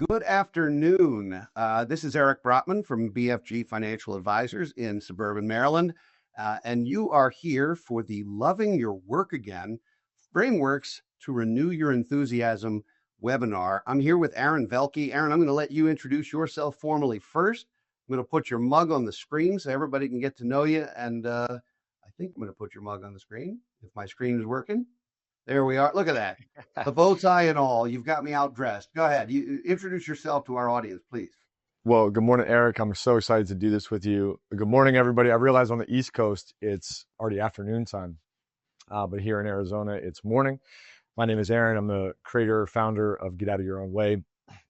Good afternoon. This is Eric Brotman from BFG Financial Advisors in suburban Maryland. And you are here for the Loving Your Work Again Frameworks to Renew Your Enthusiasm webinar. I'm here with Aaron Velky. Aaron, I'm going to let you introduce yourself formally first. I'm going to put your mug on the screen so everybody can get to know you. And I think I'm going to put your mug on the screen if my screen is working. There we are. Look at that. The bow tie and all. You've got me outdressed. Go ahead. You introduce yourself to our audience, please. Well, good morning, Eric. I'm so excited to do this with you. Good morning, everybody. I realize on the East Coast, it's already afternoon time, but here in Arizona, it's morning. My name is Aaron. I'm the creator, founder of Get Out of Your Own Way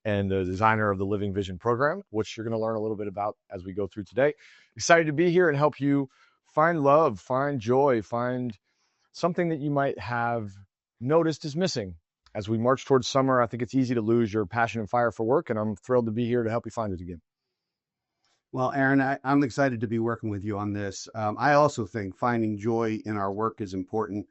and the designer of the Living Vision program, which you're going to learn a little bit about as we go through today. Excited to be here and help you find love, find joy, find something that you might have noticed is missing. As we march towards summer, I think it's easy to lose your passion and fire for work, and I'm thrilled to be here to help you find it again. Well, Aaron, I'm excited to be working with you on this. I also think finding joy in our work is important.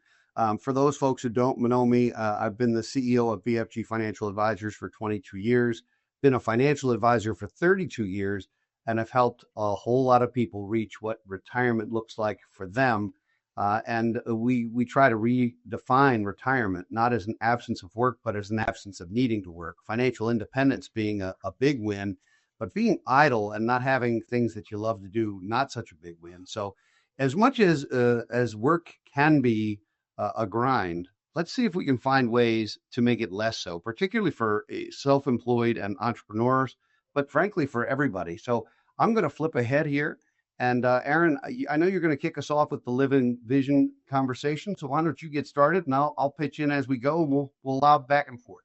For those folks who don't know me, I've been the CEO of BFG Financial Advisors for 22 years, been a financial advisor for 32 years, and have helped a whole lot of people reach what retirement looks like for them. And we try to redefine retirement, not as an absence of work, but as an absence of needing to work. Financial independence being a big win, but being idle and not having things that you love to do, not such a big win. So as much as work can be a grind, let's see if we can find ways to make it less so, particularly for self-employed and entrepreneurs, but frankly, for everybody. So I'm going to flip ahead here. And Aaron, I know you're going to kick us off with the Living Vision conversation. So why don't you get started, and I'll pitch in as we go, and we'll lob back and forth.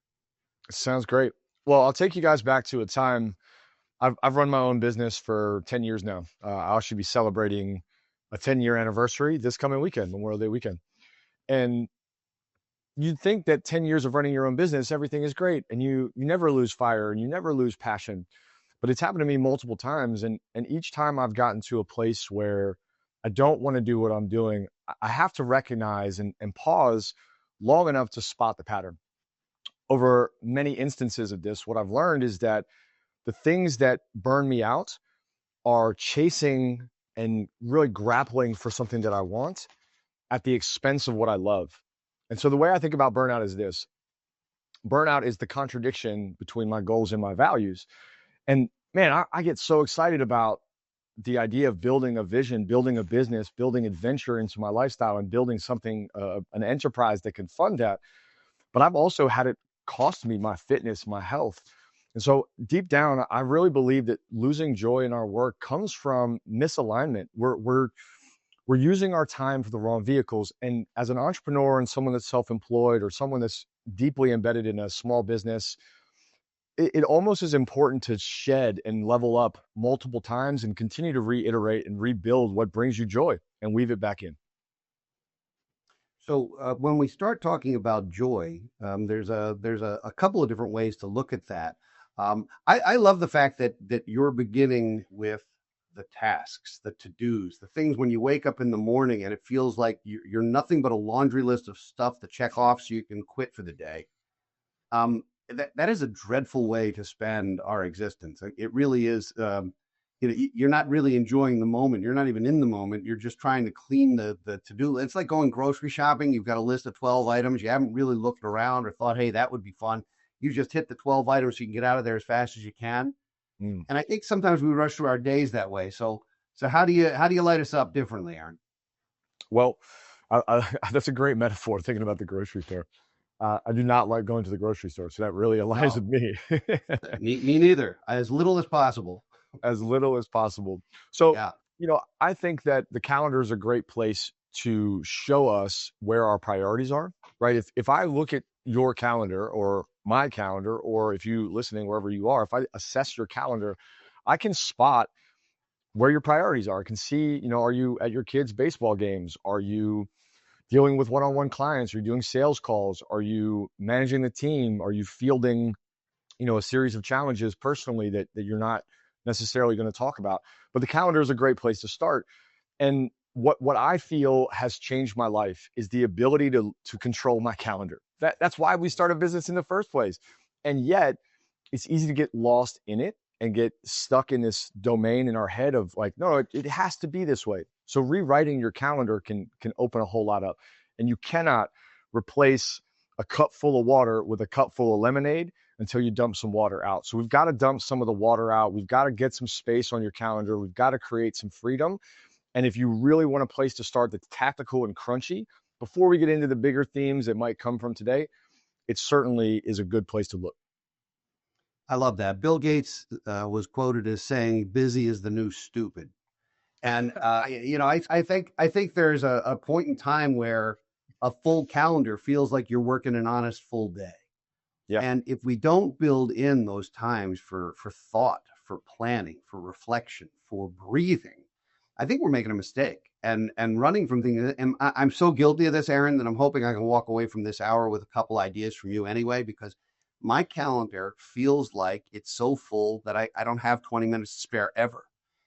Sounds great. Well, I'll take you guys back to a time. I've run my own business for 10 years now. I'll actually be celebrating a 10-year anniversary this coming weekend, Memorial Day weekend. And you'd think that 10 years of running your own business, everything is great, and you never lose fire and you never lose passion. But it's happened to me multiple times. And each time I've gotten to a place where I don't want to do what I'm doing, I have to recognize and pause long enough to spot the pattern. Over many instances of this, what I've learned is that the things that burn me out are chasing and really grappling for something that I want at the expense of what I love. And so the way I think about burnout is this. Burnout is the contradiction between my goals and my values. And man, I get so excited about the idea of building a vision, building a business, building adventure into my lifestyle, and building something, an enterprise that can fund that. But I've also had it cost me my fitness, my health. And so deep down, I really believe that losing joy in our work comes from misalignment. We're using our time for the wrong vehicles. And as an entrepreneur and someone that's self-employed or someone that's deeply embedded in a small business, it almost is important to shed and level up multiple times and continue to reiterate and rebuild what brings you joy and weave it back in. So when we start talking about joy, there's a couple of different ways to look at that. I love the fact that you're beginning with the tasks, the to-dos, the things when you wake up in the morning and it feels like you're nothing but a laundry list of stuff to check off so you can quit for the day. That is a dreadful way to spend our existence. It really is. You're not really enjoying the moment. You're not even in the moment. You're just trying to clean the to-do list. It's like going grocery shopping. You've got a list of 12 items. You haven't really looked around or thought, hey, that would be fun. You just hit the 12 items so you can get out of there as fast as you can. And I think sometimes we rush through our days that way. So how do you light us up differently, Aaron? Well, that's a great metaphor, thinking about the grocery store. I do not like going to the grocery store, so that really aligns with me. Me neither. As little as possible. As little as possible. So, yeah. I think that the calendar is a great place to show us where our priorities are, right? If I look at your calendar or my calendar, or if you listening wherever you are, if I assess your calendar, I can spot where your priorities are. I can see, are you at your kids' baseball games? Are you dealing with one-on-one clients? Are you doing sales calls? Are you managing the team? Are you fielding, a series of challenges personally that you're not necessarily going to talk about? But the calendar is a great place to start. And what I feel has changed my life is the ability to control my calendar. That's why we started business in the first place. And yet it's easy to get lost in it and get stuck in this domain in our head of like, no, it has to be this way. So rewriting your calendar can open a whole lot up. And you cannot replace a cup full of water with a cup full of lemonade until you dump some water out. So we've got to dump some of the water out. We've got to get some space on your calendar. We've got to create some freedom. And if you really want a place to start that's tactical and crunchy, before we get into the bigger themes that might come from today, it certainly is a good place to look. I love that. Bill Gates was quoted as saying, "Busy is the new stupid." And I think there's a point in time where a full calendar feels like you're working an honest full day. Yeah. And if we don't build in those times for thought, for planning, for reflection, for breathing, I think we're making a mistake and running from things. And I'm so guilty of this, Aaron, that I'm hoping I can walk away from this hour with a couple ideas from you anyway, because my calendar feels like it's so full that I don't have 20 minutes to spare ever.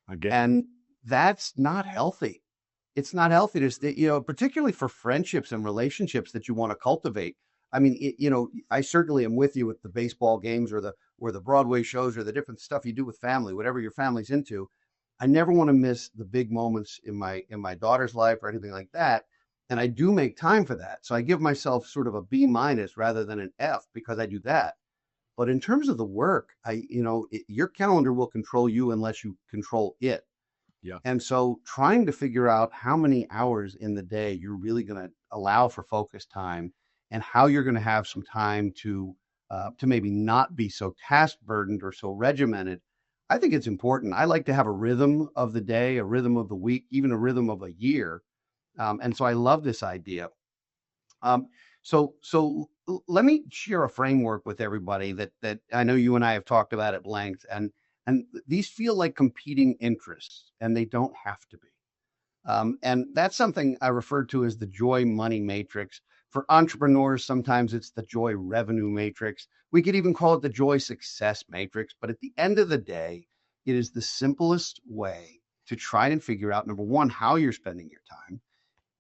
Again. And that's not healthy. It's not healthy to stay, particularly for friendships and relationships that you want to cultivate. I mean, I certainly am with you with the baseball games or the Broadway shows or the different stuff you do with family, whatever your family's into. I never want to miss the big moments in my daughter's life or anything like that. And I do make time for that. So I give myself sort of a B minus rather than an F because I do that. But in terms of the work, your calendar will control you unless you control it. Yeah. And so trying to figure out how many hours in the day you're really going to allow for focus time and how you're going to have some time to maybe not be so task burdened or so regimented. I think it's important. I like to have a rhythm of the day, a rhythm of the week, even a rhythm of a year. And so I love this idea. Um, so let me share a framework with everybody that I know you and I have talked about at length, and these feel like competing interests, and they don't have to be. And that's something I refer to as the joy money matrix. For entrepreneurs, sometimes it's the joy revenue matrix. We could even call it the joy success matrix. But at the end of the day, it is the simplest way to try and figure out, number one, how you're spending your time.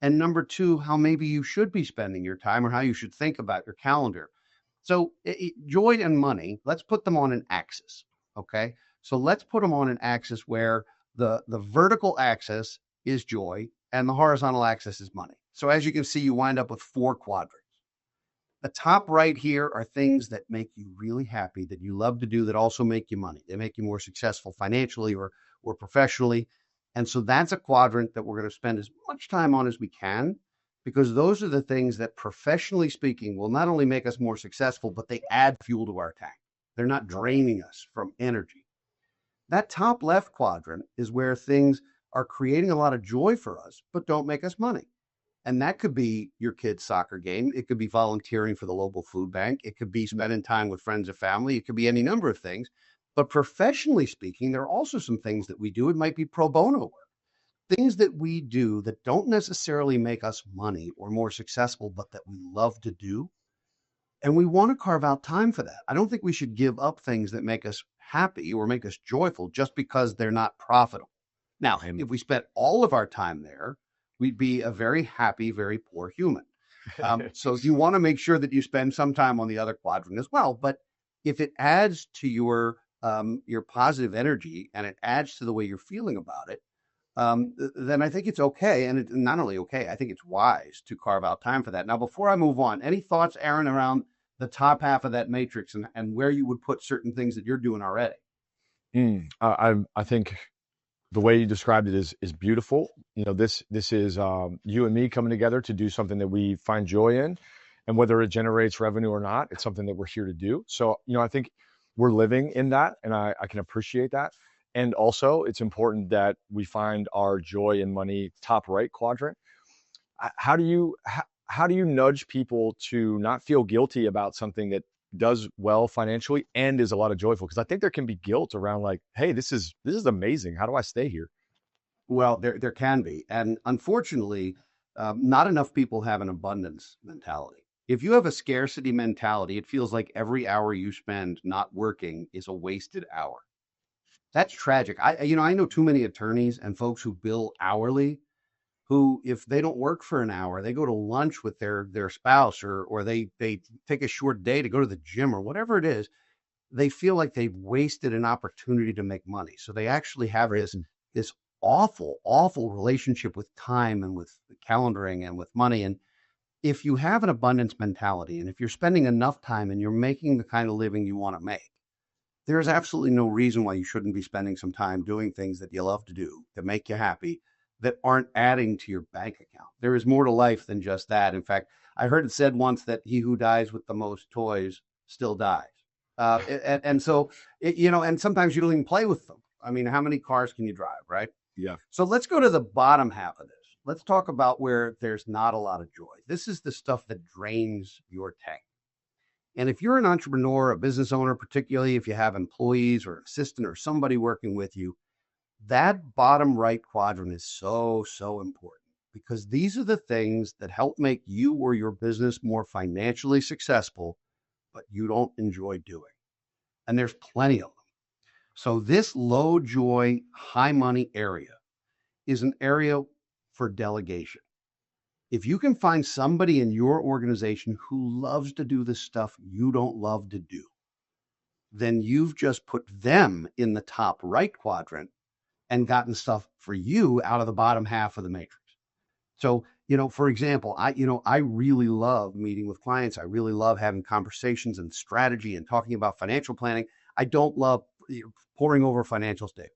And number two, how maybe you should be spending your time or how you should think about your calendar. So joy and money, let's put them on an axis. Okay. So let's put them on an axis where the vertical axis is joy and the horizontal axis is money. So as you can see, you wind up with 4 quadrants. The top right here are things that make you really happy, that you love to do, that also make you money. They make you more successful financially or professionally. And so that's a quadrant that we're going to spend as much time on as we can, because those are the things that, professionally speaking, will not only make us more successful, but they add fuel to our tank. They're not draining us from energy. That top left quadrant is where things are creating a lot of joy for us, but don't make us money. And that could be your kid's soccer game. It could be volunteering for the local food bank. It could be spending time with friends and family. It could be any number of things. But professionally speaking, there are also some things that we do. It might be pro bono work, things that we do that don't necessarily make us money or more successful, but that we love to do. And we want to carve out time for that. I don't think we should give up things that make us happy or make us joyful just because they're not profitable. Now, if we spent all of our time there, we'd be a very happy, very poor human. So you want to make sure that you spend some time on the other quadrant as well. But if it adds to your positive energy and it adds to the way you're feeling about it, then I think it's okay. And it's not only okay, I think it's wise to carve out time for that. Now, before I move on, any thoughts, Aaron, around the top half of that matrix and where you would put certain things that you're doing already? I think the way you described it is beautiful. This is you and me coming together to do something that we find joy in, and whether it generates revenue or not, it's something that we're here to do. So I think we're living in that, and I can appreciate that. And also, it's important that we find our joy and money top right quadrant. How do you nudge people to not feel guilty about something that does well financially and is a lot of joyful? Because I think there can be guilt around like, hey, this is amazing. How do I stay here? Well, there can be. And unfortunately, not enough people have an abundance mentality. If you have a scarcity mentality, it feels like every hour you spend not working is a wasted hour. That's tragic. I know too many attorneys and folks who bill hourly who, if they don't work for an hour, they go to lunch with their spouse or they take a short day to go to the gym or whatever it is. they feel like they've wasted an opportunity to make money. So they actually have Right. this awful, awful relationship with time and with calendaring and with money. And if you have an abundance mentality, and if you're spending enough time and you're making the kind of living you want to make, there's absolutely no reason why you shouldn't be spending some time doing things that you love to do, that make you happy, that aren't adding to your bank account. There is more to life than just that. In fact, I heard it said once that he who dies with the most toys still dies. And so, and sometimes you don't even play with them. I mean, how many cars can you drive, right? Yeah. So let's go to the bottom half of this. Let's talk about where there's not a lot of joy. This is the stuff that drains your tank. And if you're an entrepreneur, a business owner, particularly if you have employees or an assistant or somebody working with you, that bottom right quadrant is so, so important because these are the things that help make you or your business more financially successful, but you don't enjoy doing. And there's plenty of them. So this low joy, high money area is an area for delegation. If you can find somebody in your organization who loves to do the stuff you don't love to do, then you've just put them in the top right quadrant and gotten stuff for you out of the bottom half of the matrix. So, for example, I really love meeting with clients. I really love having conversations and strategy and talking about financial planning. I don't love pouring over financial statements.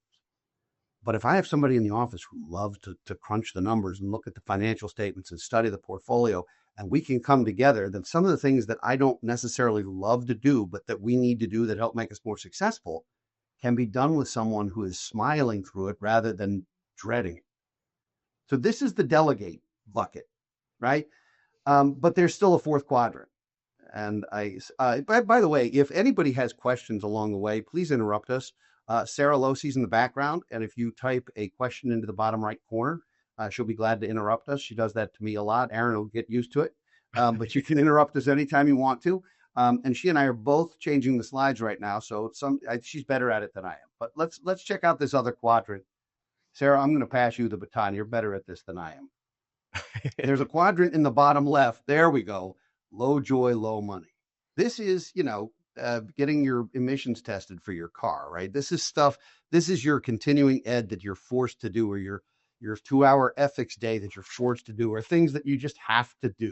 But if I have somebody in the office who loves to crunch the numbers and look at the financial statements and study the portfolio, and we can come together, then some of the things that I don't necessarily love to do, but that we need to do that help make us more successful, can be done with someone who is smiling through it rather than dreading it. So this is the delegate bucket, right? But there's still a fourth quadrant. And by the way, if anybody has questions along the way, please interrupt us. Sarah Losey's in the background, and if you type a question into the bottom right corner, she'll be glad to interrupt us. She does that to me a lot. Aaron will get used to it, but you can interrupt us anytime you want to. And she and I are both changing the slides right now, so she's better at it than I am. But let's check out this other quadrant. Sarah, I'm going to pass you the baton. You're better at this than I am. There's a quadrant in the bottom left. There we go. Low joy, low money. This is, getting your emissions tested for your car, right? This is your continuing ed that you're forced to do, or your 2-hour ethics day that you're forced to do, or things that you just have to do.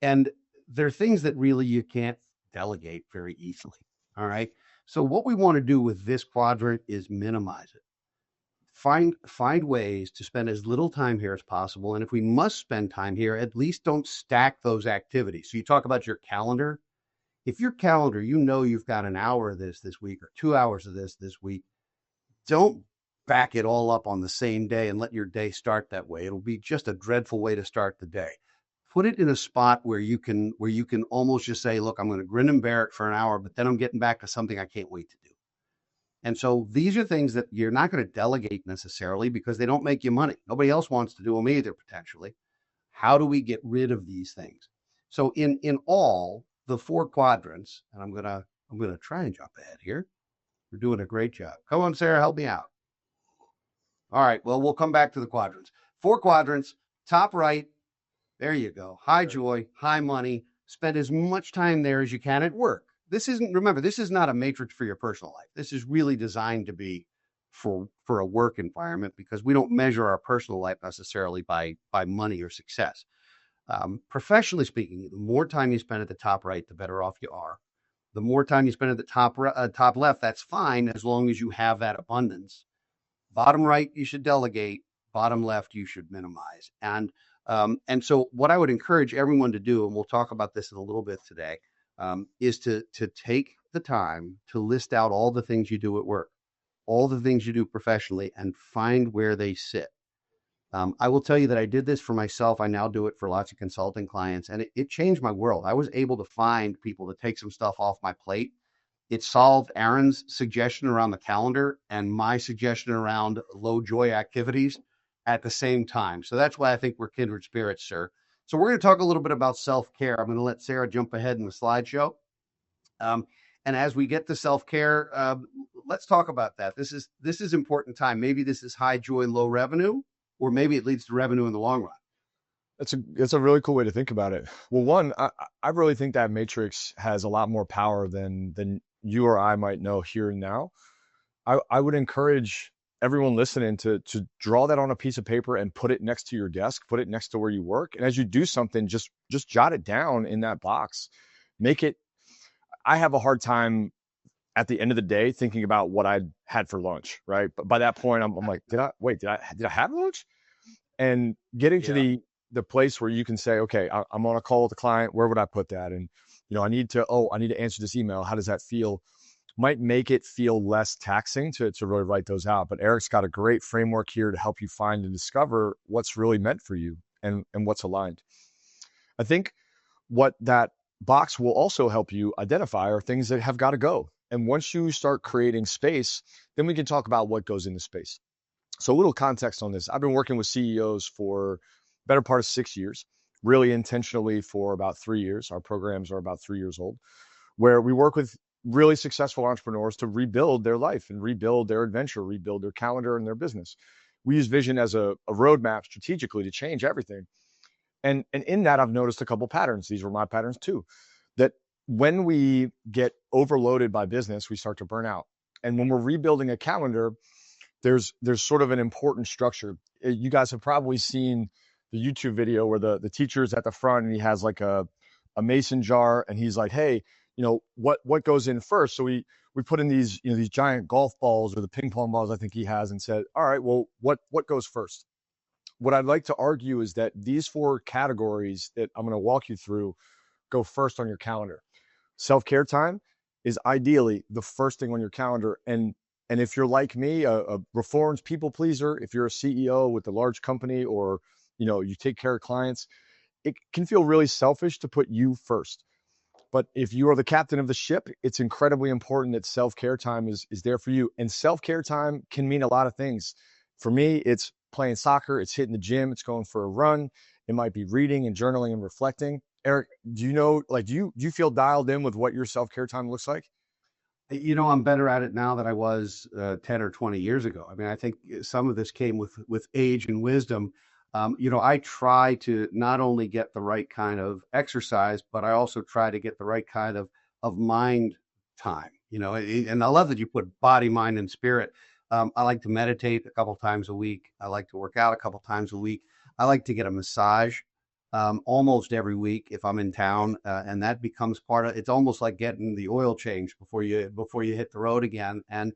And they're things that really you can't delegate very easily. All right. So what we want to do with this quadrant is minimize it. Find ways to spend as little time here as possible. And if we must spend time here, at least don't stack those activities. So you talk about your calendar. If your calendar, you've got an hour of this week or 2 hours of this week, don't back it all up on the same day and let your day start that way. It'll be just a dreadful way to start the day. Put it in a spot where you can almost just say, look, I'm going to grin and bear it for an hour, but then I'm getting back to something I can't wait to do. And so these are things that you're not going to delegate necessarily because they don't make you money. Nobody else wants to do them either, potentially. How do we get rid of these things? So in all the four quadrants, and I'm gonna try and jump ahead here. We're doing a great job. Come on, Sarah, help me out. All right. Well, we'll come back to the quadrants. 4 quadrants, top right. There you go. High joy, high money. Spend as much time there as you can at work. This is not a matrix for your personal life. This is really designed to be for a work environment because we don't measure our personal life necessarily by money or success. Professionally speaking, the more time you spend at the top right, the better off you are. The more time you spend at the top left, that's fine as long as you have that abundance. Bottom right, you should delegate. Bottom left, you should minimize. And so what I would encourage everyone to do, and we'll talk about this in a little bit today, is to take the time to list out all the things you do at work, all the things you do professionally, and find where they sit. I will tell you that I did this for myself. I now do it for lots of consulting clients, and it changed my world. I was able to find people to take some stuff off my plate. It solved Aaron's suggestion around the calendar and my suggestion around low joy activities at the same time. So that's why I think we're kindred spirits, sir. So we're going to talk a little bit about self-care. I'm going to let Sarah jump ahead in the slideshow. And as we get to self-care, let's talk about that. This is important time. Maybe this is high joy, low revenue, or maybe it leads to revenue in the long run. That's a really cool way to think about it. Well, one, I really think that matrix has a lot more power than you or I might know here and now. I would encourage everyone listening to draw that on a piece of paper and put it next to your desk, put it next to where you work. And as you do something, just jot it down in that box. Make it I have a hard time at the end of the day thinking about what I had for lunch, right? But by that point, I'm like, did I have lunch? And getting to Yeah. the place where you can say, okay, I'm on a call with the client. Where would I put that? And I need to answer this email. How does that feel? Might make it feel less taxing to really write those out. But Eric's got a great framework here to help you find and discover what's really meant for you and what's aligned. I think what that box will also help you identify are things that have got to go. And once you start creating space, then we can talk about what goes into space. So a little context on this. I've been working with CEOs for better part of 6 years, really intentionally for about 3 years. Our programs are about 3 years old, where we work with really successful entrepreneurs to rebuild their life and rebuild their adventure, rebuild their calendar and their business. We use vision as a roadmap strategically to change everything. And in that, I've noticed a couple patterns. These were my patterns too, that when we get overloaded by business, we start to burn out. And when we're rebuilding a calendar, there's sort of an important structure. You guys have probably seen the YouTube video where the teacher's at the front and he has like a mason jar and he's like, hey, what goes in first? So we put in these these giant golf balls or the ping pong balls I think he has and said, all right, well, what goes first? What I'd like to argue is that these 4 categories that I'm going to walk you through go first on your calendar. Self-care time is ideally the first thing on your calendar. And if you're like me, a reformed people pleaser, if you're a CEO with a large company or you take care of clients, it can feel really selfish to put you first. But if you are the captain of the ship, it's incredibly important that self-care time is there for you. And self-care time can mean a lot of things. For me, it's playing soccer, it's hitting the gym, it's going for a run. It might be reading and journaling and reflecting. Eric, do you feel dialed in with what your self-care time looks like? I'm better at it now than I was 10 or 20 years ago. I mean, I think some of this came with age and wisdom. I try to not only get the right kind of exercise, but I also try to get the right kind of mind time. And I love that you put body, mind, and spirit. I like to meditate a couple times a week. I like to work out a couple times a week. I like to get a massage almost every week if I'm in town, and that becomes part of. It's almost like getting the oil change before you hit the road again. And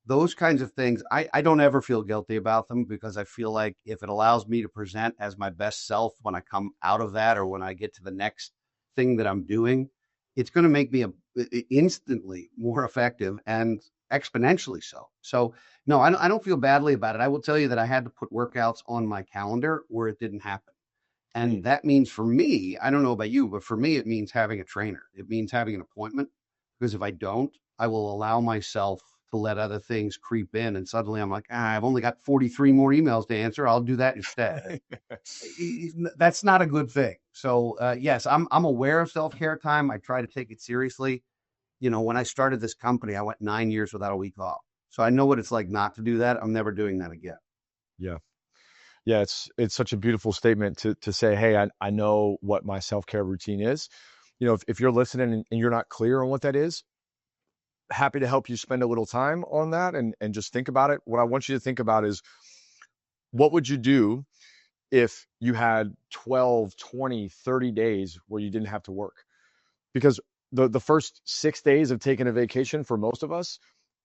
those kinds of things, I don't ever feel guilty about them because I feel like if it allows me to present as my best self when I come out of that or when I get to the next thing that I'm doing, it's going to make me instantly more effective and exponentially so. So no, I don't feel badly about it. I will tell you that I had to put workouts on my calendar where it didn't happen. And that means for me, I don't know about you, but for me, it means having a trainer. It means having an appointment because if I don't, I will allow myself to let other things creep in. And suddenly I'm like, I've only got 43 more emails to answer. I'll do that instead. That's not a good thing. So yes, I'm aware of self-care time. I try to take it seriously. When I started this company, I went 9 years without a week off. So I know what it's like not to do that. I'm never doing that again. Yeah. Yeah, it's such a beautiful statement to say, hey, I know what my self-care routine is. If you're listening and you're not clear on what that is, happy to help you spend a little time on that and just think about it. What I want you to think about is what would you do if you had 12, 20, 30 days where you didn't have to work? Because the first 6 days of taking a vacation for most of us,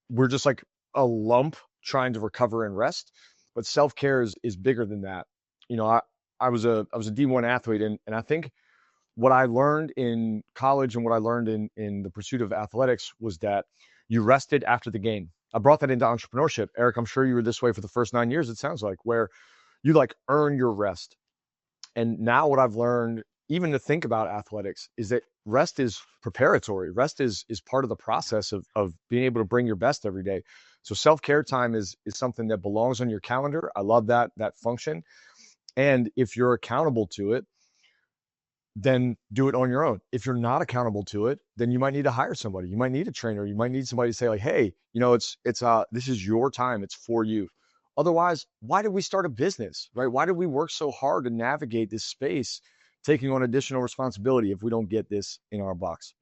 we're just like a lump trying to recover and rest. But self-care is bigger than that. I was a D1 athlete and I think what I learned in college and what I learned in the pursuit of athletics was that you rested after the game. I brought that into entrepreneurship. Eric, I'm sure you were this way for the first 9 years, it sounds like, where you like earn your rest. And now what I've learned, even to think about athletics, is that rest is preparatory. Rest is part of the process of being able to bring your best every day. So self-care time is something that belongs on your calendar. I love that function. And if you're accountable to it, then do it on your own. If you're not accountable to it, then you might need to hire somebody. You might need a trainer. You might need somebody to say like, hey, this is your time. It's for you. Otherwise, why did we start a business, right? Why did we work so hard to navigate this space, taking on additional responsibility if we don't get this in our box?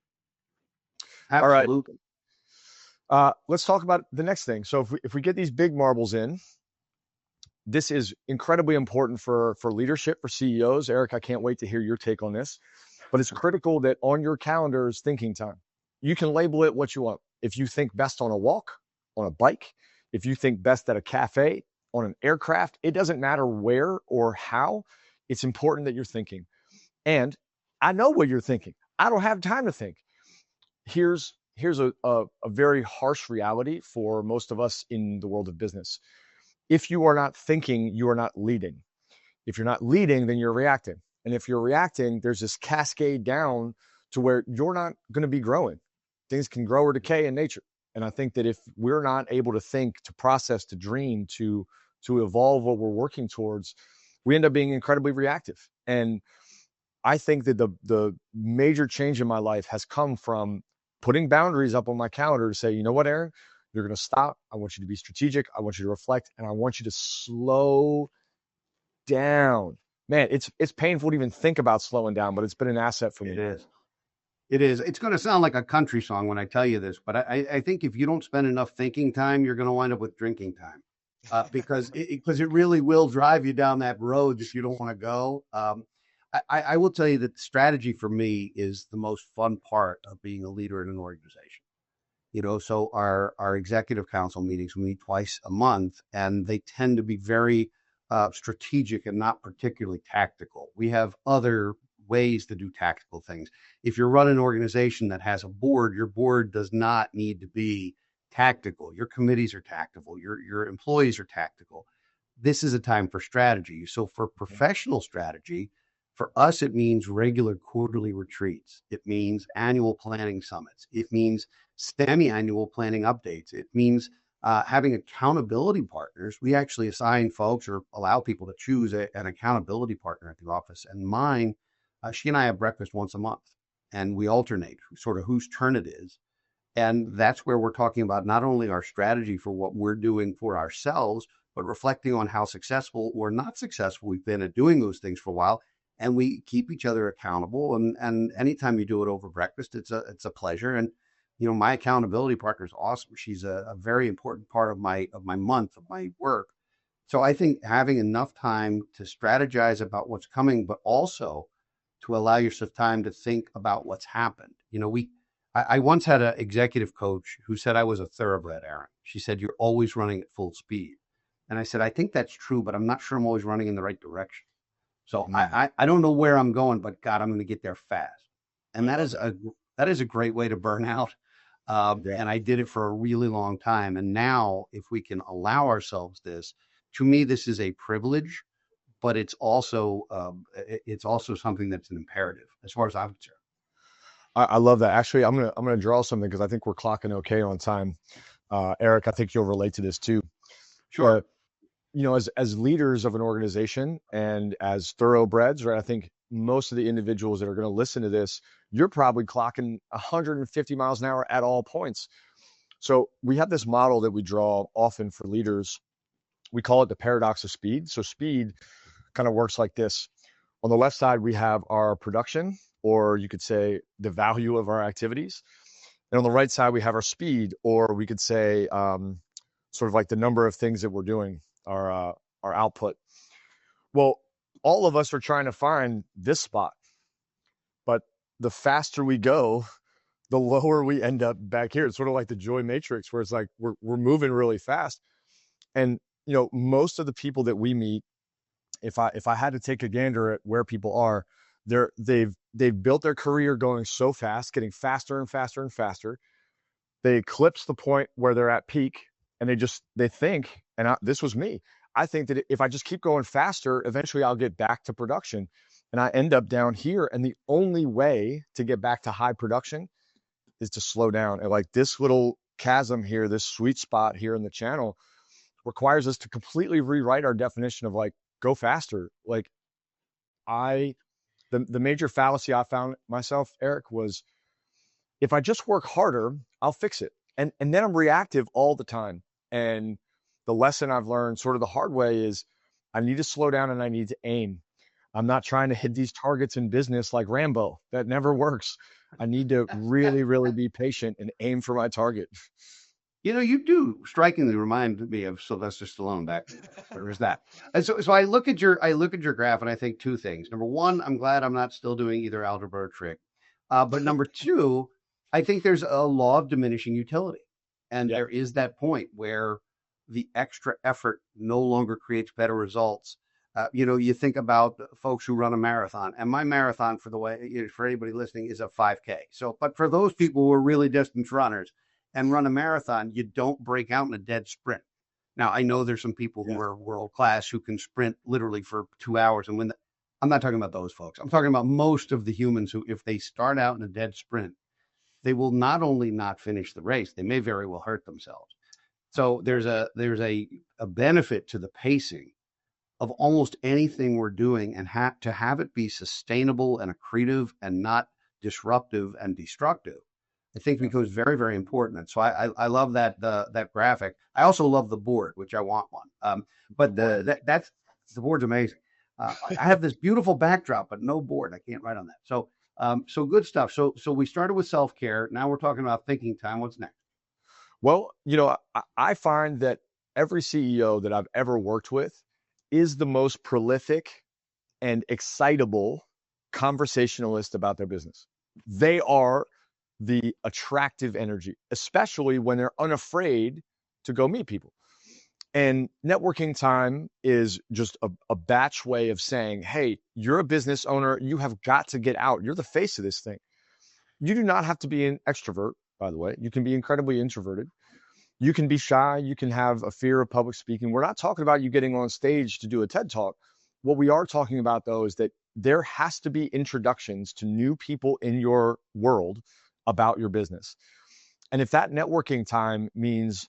All right. Absolutely. Let's talk about the next thing. So if we get these big marbles in, this is incredibly important for leadership, for CEOs. Eric, I can't wait to hear your take on this. But it's critical that on your calendar is thinking time. You can label it what you want. If you think best on a walk, on a bike, if you think best at a cafe, on an aircraft, it doesn't matter where or how. It's important that you're thinking. And I know what you're thinking. I don't have time to think. Here's a very harsh reality for most of us in the world of business. If you are not thinking, you are not leading. If you're not leading, then you're reacting. And if you're reacting, there's this cascade down to where you're not going to be growing. Things can grow or decay in nature. And I think that if we're not able to think, to process, to dream, to evolve what we're working towards, we end up being incredibly reactive. And I think that the major change in my life has come from putting boundaries up on my calendar to say, you know what, Aaron, you're going to stop. I want you to be strategic. I want you to reflect, and I want you to slow down. Man, it's painful to even think about slowing down, but it's been an asset for me. It is. It is. It's going to sound like a country song when I tell you this, but I think if you don't spend enough thinking time, you're going to wind up with drinking time, because it really will drive you down that road that you don't want to go. I will tell you that strategy for me is the most fun part of being a leader in an organization. So our executive council meetings, we meet twice a month, and they tend to be very strategic and not particularly tactical. We have other ways to do tactical things. If you're running an organization that has a board, your board does not need to be tactical. Your committees are tactical. Your employees are tactical. This is a time for strategy. So for professional strategy, for us, it means regular quarterly retreats. It means annual planning summits. It means semi-annual planning updates. It means having accountability partners. We actually assign folks or allow people to choose an accountability partner at the office. And mine, she and I have breakfast once a month, and we alternate sort of whose turn it is. And that's where we're talking about not only our strategy for what we're doing for ourselves, but reflecting on how successful or not successful we've been at doing those things for a while. And we keep each other accountable. And anytime you do it over breakfast, it's a pleasure. And my accountability partner is awesome. She's a very important part of my month, of my work. So I think having enough time to strategize about what's coming, but also to allow yourself time to think about what's happened. I once had an executive coach who said I was a thoroughbred, Aaron. She said, "You're always running at full speed." And I said, "I think that's true, but I'm not sure I'm always running in the right direction. So I don't know where I'm going, but God, I'm going to get there fast." And that is a great way to burn out. And I did it for a really long time. And now, if we can allow ourselves this, to me, this is a privilege, but it's also something that's an imperative as far as I'm concerned. I love that. Actually, I'm gonna draw something because I think we're clocking okay on time. Eric, I think you'll relate to this too. Sure. As leaders of an organization and as thoroughbreds, right? I think most of the individuals that are going to listen to this, you're probably clocking 150 miles an hour at all points. So we have this model that we draw often for leaders. We call it the paradox of speed. So speed kind of works like this. On the left side, we have our production, or you could say the value of our activities. And on the right side, we have our speed, or we could say sort of like the number of things that we're doing, our output. Well, all of us are trying to find this spot, but the faster we go, the lower we end up back here. It's sort of like the joy matrix, where it's like we're moving really fast. And most of the people that we meet, if I had to take a gander at where people are, they've built their career going so fast, getting faster and faster and faster. They eclipse the point where they're at peak, and they think, and this was me, I think that if I just keep going faster, eventually I'll get back to production, and I end up down here. And the only way to get back to high production is to slow down. And like this little chasm here, this sweet spot here in the channel, requires us to completely rewrite our definition of like go faster. Like the major fallacy I found myself, Eric, was if I just work harder, I'll fix it. And then I'm reactive all the time. And the lesson I've learned sort of the hard way is I need to slow down and I need to aim. I'm not trying to hit these targets in business like Rambo. That never works. I need to really, really be patient and aim for my target. You do strikingly remind me of Sylvester Stallone back. There's that. And so I look at your graph and I think two things. Number one, I'm glad I'm not still doing either algebra or trig. But number two, I think there's a law of diminishing utility. And Yep. there is that point where the extra effort no longer creates better results. You think about the folks who run a marathon, and my marathon, for anybody listening, is a 5K. So, but for those people who are really distance runners and run a marathon, you don't break out in a dead sprint. Now, I know there's some people who Yeah. are world class who can sprint literally for 2 hours and win. I'm not talking about those folks. I'm talking about most of the humans who, if they start out in a dead sprint, they will not only not finish the race, they may very well hurt themselves. So there's a benefit to the pacing of almost anything we're doing, and to have it be sustainable and accretive and not disruptive and destructive, I think becomes very, very important. And so I love that graphic. I also love the board, which I want one. But that's the board's amazing. I have this beautiful backdrop, but no board. I can't write on that. So good stuff. So we started with self care. Now we're talking about thinking time. What's next? Well, I find that every CEO that I've ever worked with is the most prolific and excitable conversationalist about their business. They are the attractive energy, especially when they're unafraid to go meet people. And networking time is just a batch way of saying, hey, you're a business owner. You have got to get out. You're the face of this thing. You do not have to be an extrovert, by the way. You can be incredibly introverted. You can be shy. You can have a fear of public speaking. We're not talking about you getting on stage to do a TED Talk. What we are talking about, though, is that there has to be introductions to new people in your world about your business. And if that networking time means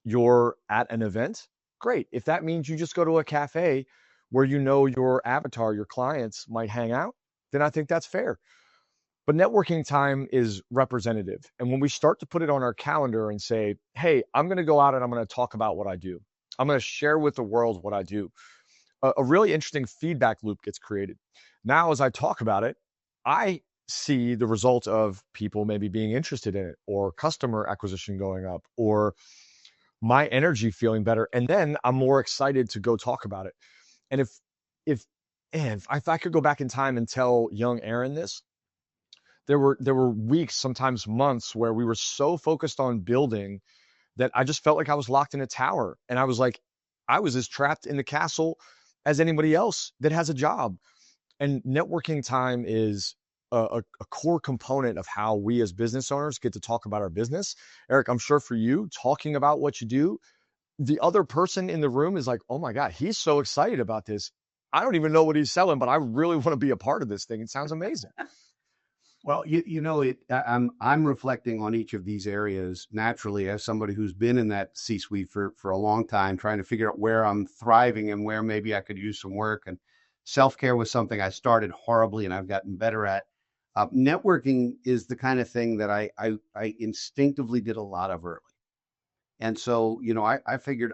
you're at an event, great. If that means you just go to a cafe where your avatar, your clients might hang out, then I think that's fair. But networking time is representative. And when we start to put it on our calendar and say, hey, I'm going to go out and I'm going to talk about what I do, I'm going to share with the world what I do, a really interesting feedback loop gets created. Now, as I talk about it, I see the result of people maybe being interested in it, or customer acquisition going up, or my energy feeling better. And then I'm more excited to go talk about it. And if I could go back in time and tell young Aaron this, there were weeks, sometimes months, where we were so focused on building that I just felt like I was locked in a tower. And I was as trapped in the castle as anybody else that has a job. And networking time is a core component of how we as business owners get to talk about our business. Eric, I'm sure for you, talking about what you do, the other person in the room is like, oh my God, he's so excited about this. I don't even know what he's selling, but I really want to be a part of this thing. It sounds amazing. Well, I'm reflecting on each of these areas naturally as somebody who's been in that C-suite for a long time, trying to figure out where I'm thriving and where maybe I could use some work. And self-care was something I started horribly and I've gotten better at. Networking is the kind of thing that I instinctively did a lot of early. And so, I figured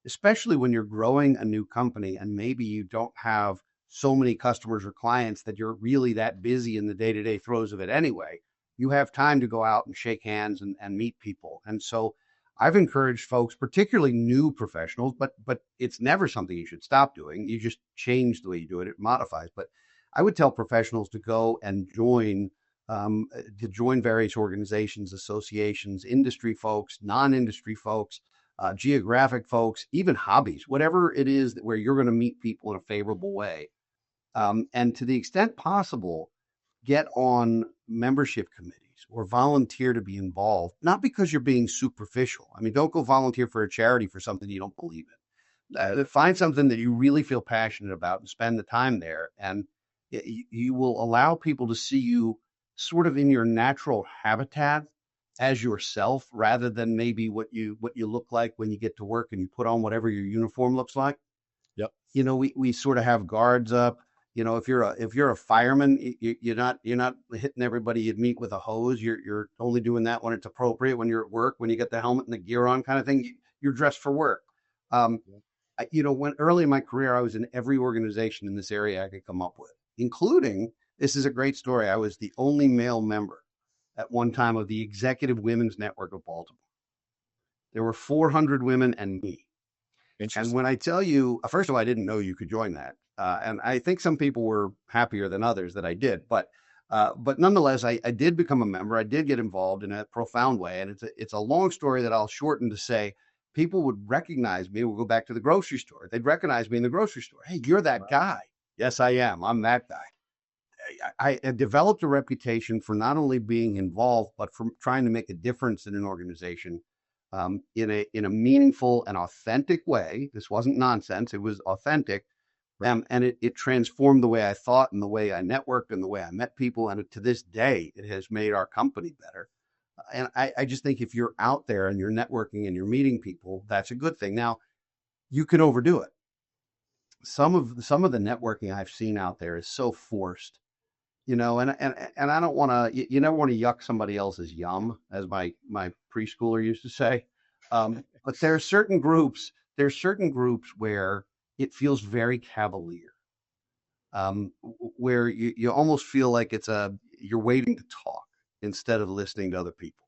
especially when you're growing a new company and maybe you don't have so many customers or clients that you're really that busy in the day-to-day throes of it anyway, you have time to go out and shake hands and meet people. And so I've encouraged folks, particularly new professionals, but it's never something you should stop doing. You just change the way you do it. It modifies. But I would tell professionals to go and join various organizations, associations, industry folks, non-industry folks, geographic folks, even hobbies, whatever it is where you're going to meet people in a favorable way. And to the extent possible, get on membership committees or volunteer to be involved, not because you're being superficial. I mean, don't go volunteer for a charity for something you don't believe in. Find something that you really feel passionate about and spend the time there. And you will allow people to see you sort of in your natural habitat as yourself, rather than maybe what you look like when you get to work and you put on whatever your uniform looks like. Yep. We sort of have guards up. If you're a fireman, you're not hitting everybody you'd meet with a hose. You're only doing that when it's appropriate, when you're at work, when you get the helmet and the gear on, kind of thing. You're dressed for work. Um, when early in my career, I was in every organization in this area I could come up with, including, this is a great story. I was the only male member at one time of the Executive Women's Network of Baltimore. There were 400 women and me. And Interesting. when I tell you, first of all, I didn't know you could join that. And I think some people were happier than others that I did. But nonetheless, I did become a member. I did get involved in a profound way. And it's a long story that I'll shorten to say people would recognize me. We'll go back to the grocery store. They'd recognize me in the grocery store. Hey, you're that guy. Yes, I am. I'm that guy. I developed a reputation for not only being involved, but for trying to make a difference in an organization in a meaningful and authentic way. This wasn't nonsense; it was authentic, Right. and it transformed the way I thought and the way I networked and the way I met people. And to this day, it has made our company better. And I just think if you're out there and you're networking and you're meeting people, that's a good thing. Now, you can overdo it. Some of the networking I've seen out there is so forced, and I don't want to. You never want to yuck somebody else's yum, as my preschooler used to say. But there's certain groups where it feels very cavalier, where you almost feel like you're waiting to talk instead of listening to other people.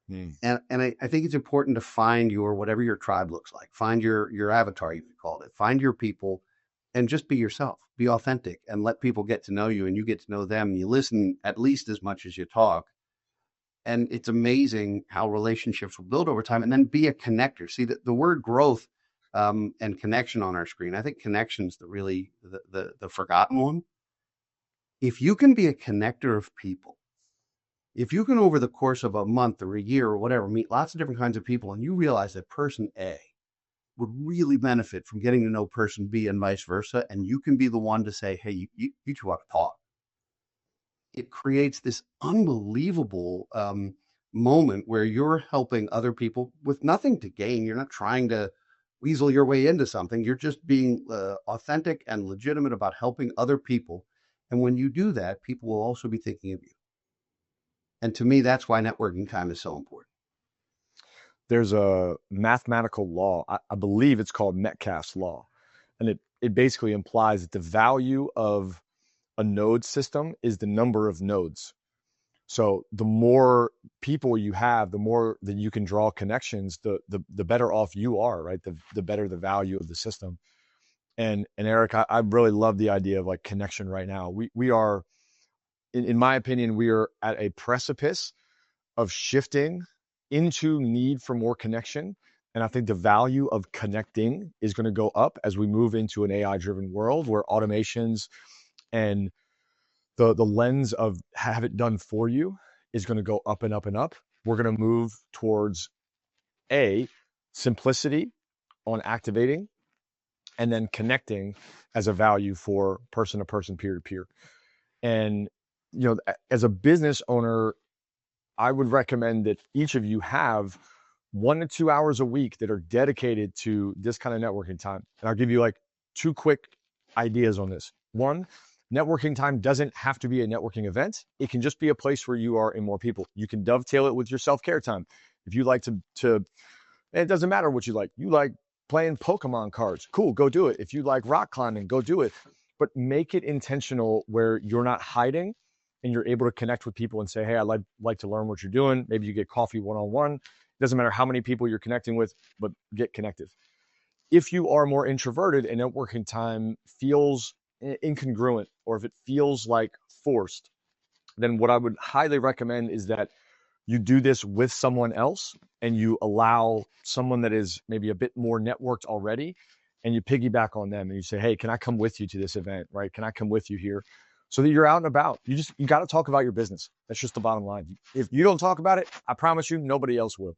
Hmm. And I think it's important to find whatever your tribe looks like. Find your avatar, you could call it. Find your people and just be yourself. Be authentic and let people get to know you and you get to know them. You listen at least as much as you talk. And it's amazing how relationships will build over time, and then be a connector. See the word growth and connection on our screen. I think connection's the forgotten one. If you can be a connector of people, if you can, over the course of a month or a year or whatever, meet lots of different kinds of people, and you realize that person A would really benefit from getting to know person B and vice versa, and you can be the one to say, hey, you two ought to talk. It creates this unbelievable moment where you're helping other people with nothing to gain. You're not trying to weasel your way into something. You're just being authentic and legitimate about helping other people. And when you do that, people will also be thinking of you. And to me, that's why networking time is so important. There's a mathematical law. I believe it's called Metcalfe's law, and it basically implies that the value of a node system is the number of nodes. So the more people you have, the more that you can draw connections, the better off you are, right? The better the value of the system. And Eric, I really love the idea of like connection right now. We are, in my opinion, we are at a precipice of shifting into need for more connection. And I think the value of connecting is going to go up as we move into an AI driven world where automations and the lens of have it done for you is going to go up and up and up. We're going to move towards simplicity on activating, and then connecting as a value for person to person, peer to peer. And as a business owner, I would recommend that each of you have 1 to 2 hours a week that are dedicated to this kind of networking time. And I'll give you like 2 quick ideas on this. One, networking time doesn't have to be a networking event. It can just be a place where you are in more people. You can dovetail it with your self-care time. If you like to it doesn't matter what you like. You like playing Pokemon cards. Cool, go do it. If you like rock climbing, go do it. But make it intentional where you're not hiding and you're able to connect with people and say, hey, I'd like to learn what you're doing. Maybe you get coffee one-on-one. It doesn't matter how many people you're connecting with, but get connected. If you are more introverted and networking time feels incongruent, or if it feels like forced, then what I would highly recommend is that you do this with someone else and you allow someone that is maybe a bit more networked already, and you piggyback on them and you say, hey, can I come with you to this event, right? Can I come with you here? So that you're out and about. You got to talk about your business. That's just the bottom line. If you don't talk about it, I promise you, nobody else will.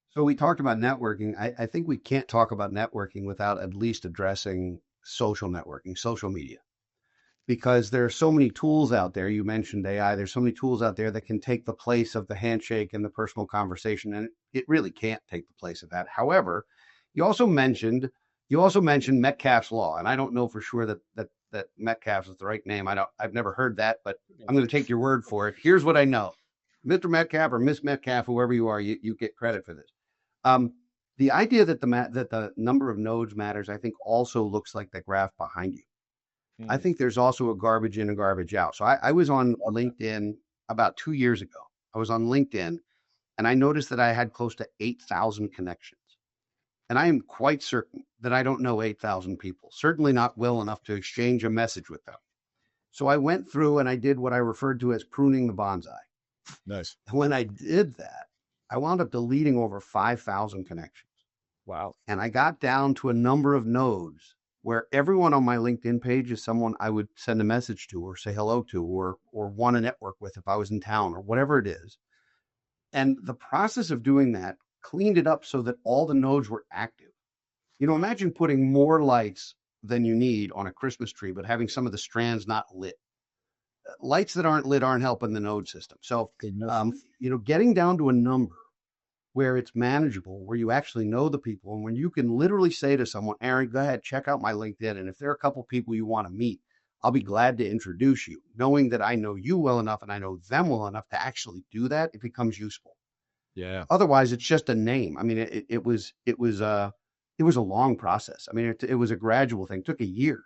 So we talked about networking. I think we can't talk about networking without at least addressing social networking, social media, because there are so many tools out there. You mentioned AI. There's so many tools out there that can take the place of the handshake and the personal conversation, and it really can't take the place of that. However, you also mentioned Metcalfe's law, and I don't know for sure that Metcalf is the right name. I've never heard that, but I'm going to take your word for it. Here's what I know, Mr. Metcalf or Miss Metcalf, whoever you are, you get credit for this. Um, The idea that the number of nodes matters, I think, also looks like the graph behind you. I Mm, think there's also a garbage in and garbage out. So I was on love that. LinkedIn about 2 years ago. I was on LinkedIn and I noticed that I had close to 8,000 connections. And I am quite certain that I don't know 8,000 people, certainly not well enough to exchange a message with them. So I went through and I did what I referred to as pruning the bonsai. Nice. When I did that, I wound up deleting over 5,000 connections. Wow. And I got down to a number of nodes where everyone on my LinkedIn page is someone I would send a message to or say hello to or want to network with if I was in town or whatever it is. And the process of doing that cleaned it up so that all the nodes were active. Imagine putting more lights than you need on a Christmas tree, but having some of the strands not lit. Lights that aren't lit aren't helping the node system. So, Goodness. getting down to a number where it's manageable, where you actually know the people, and when you can literally say to someone, Aaron, go ahead, check out my LinkedIn. And if there are a couple people you want to meet, I'll be glad to introduce you. Knowing that I know you well enough and I know them well enough to actually do that, it becomes useful. Yeah. Otherwise, it's just a name. I mean, it was a long process. I mean, it was a gradual thing. It took a year,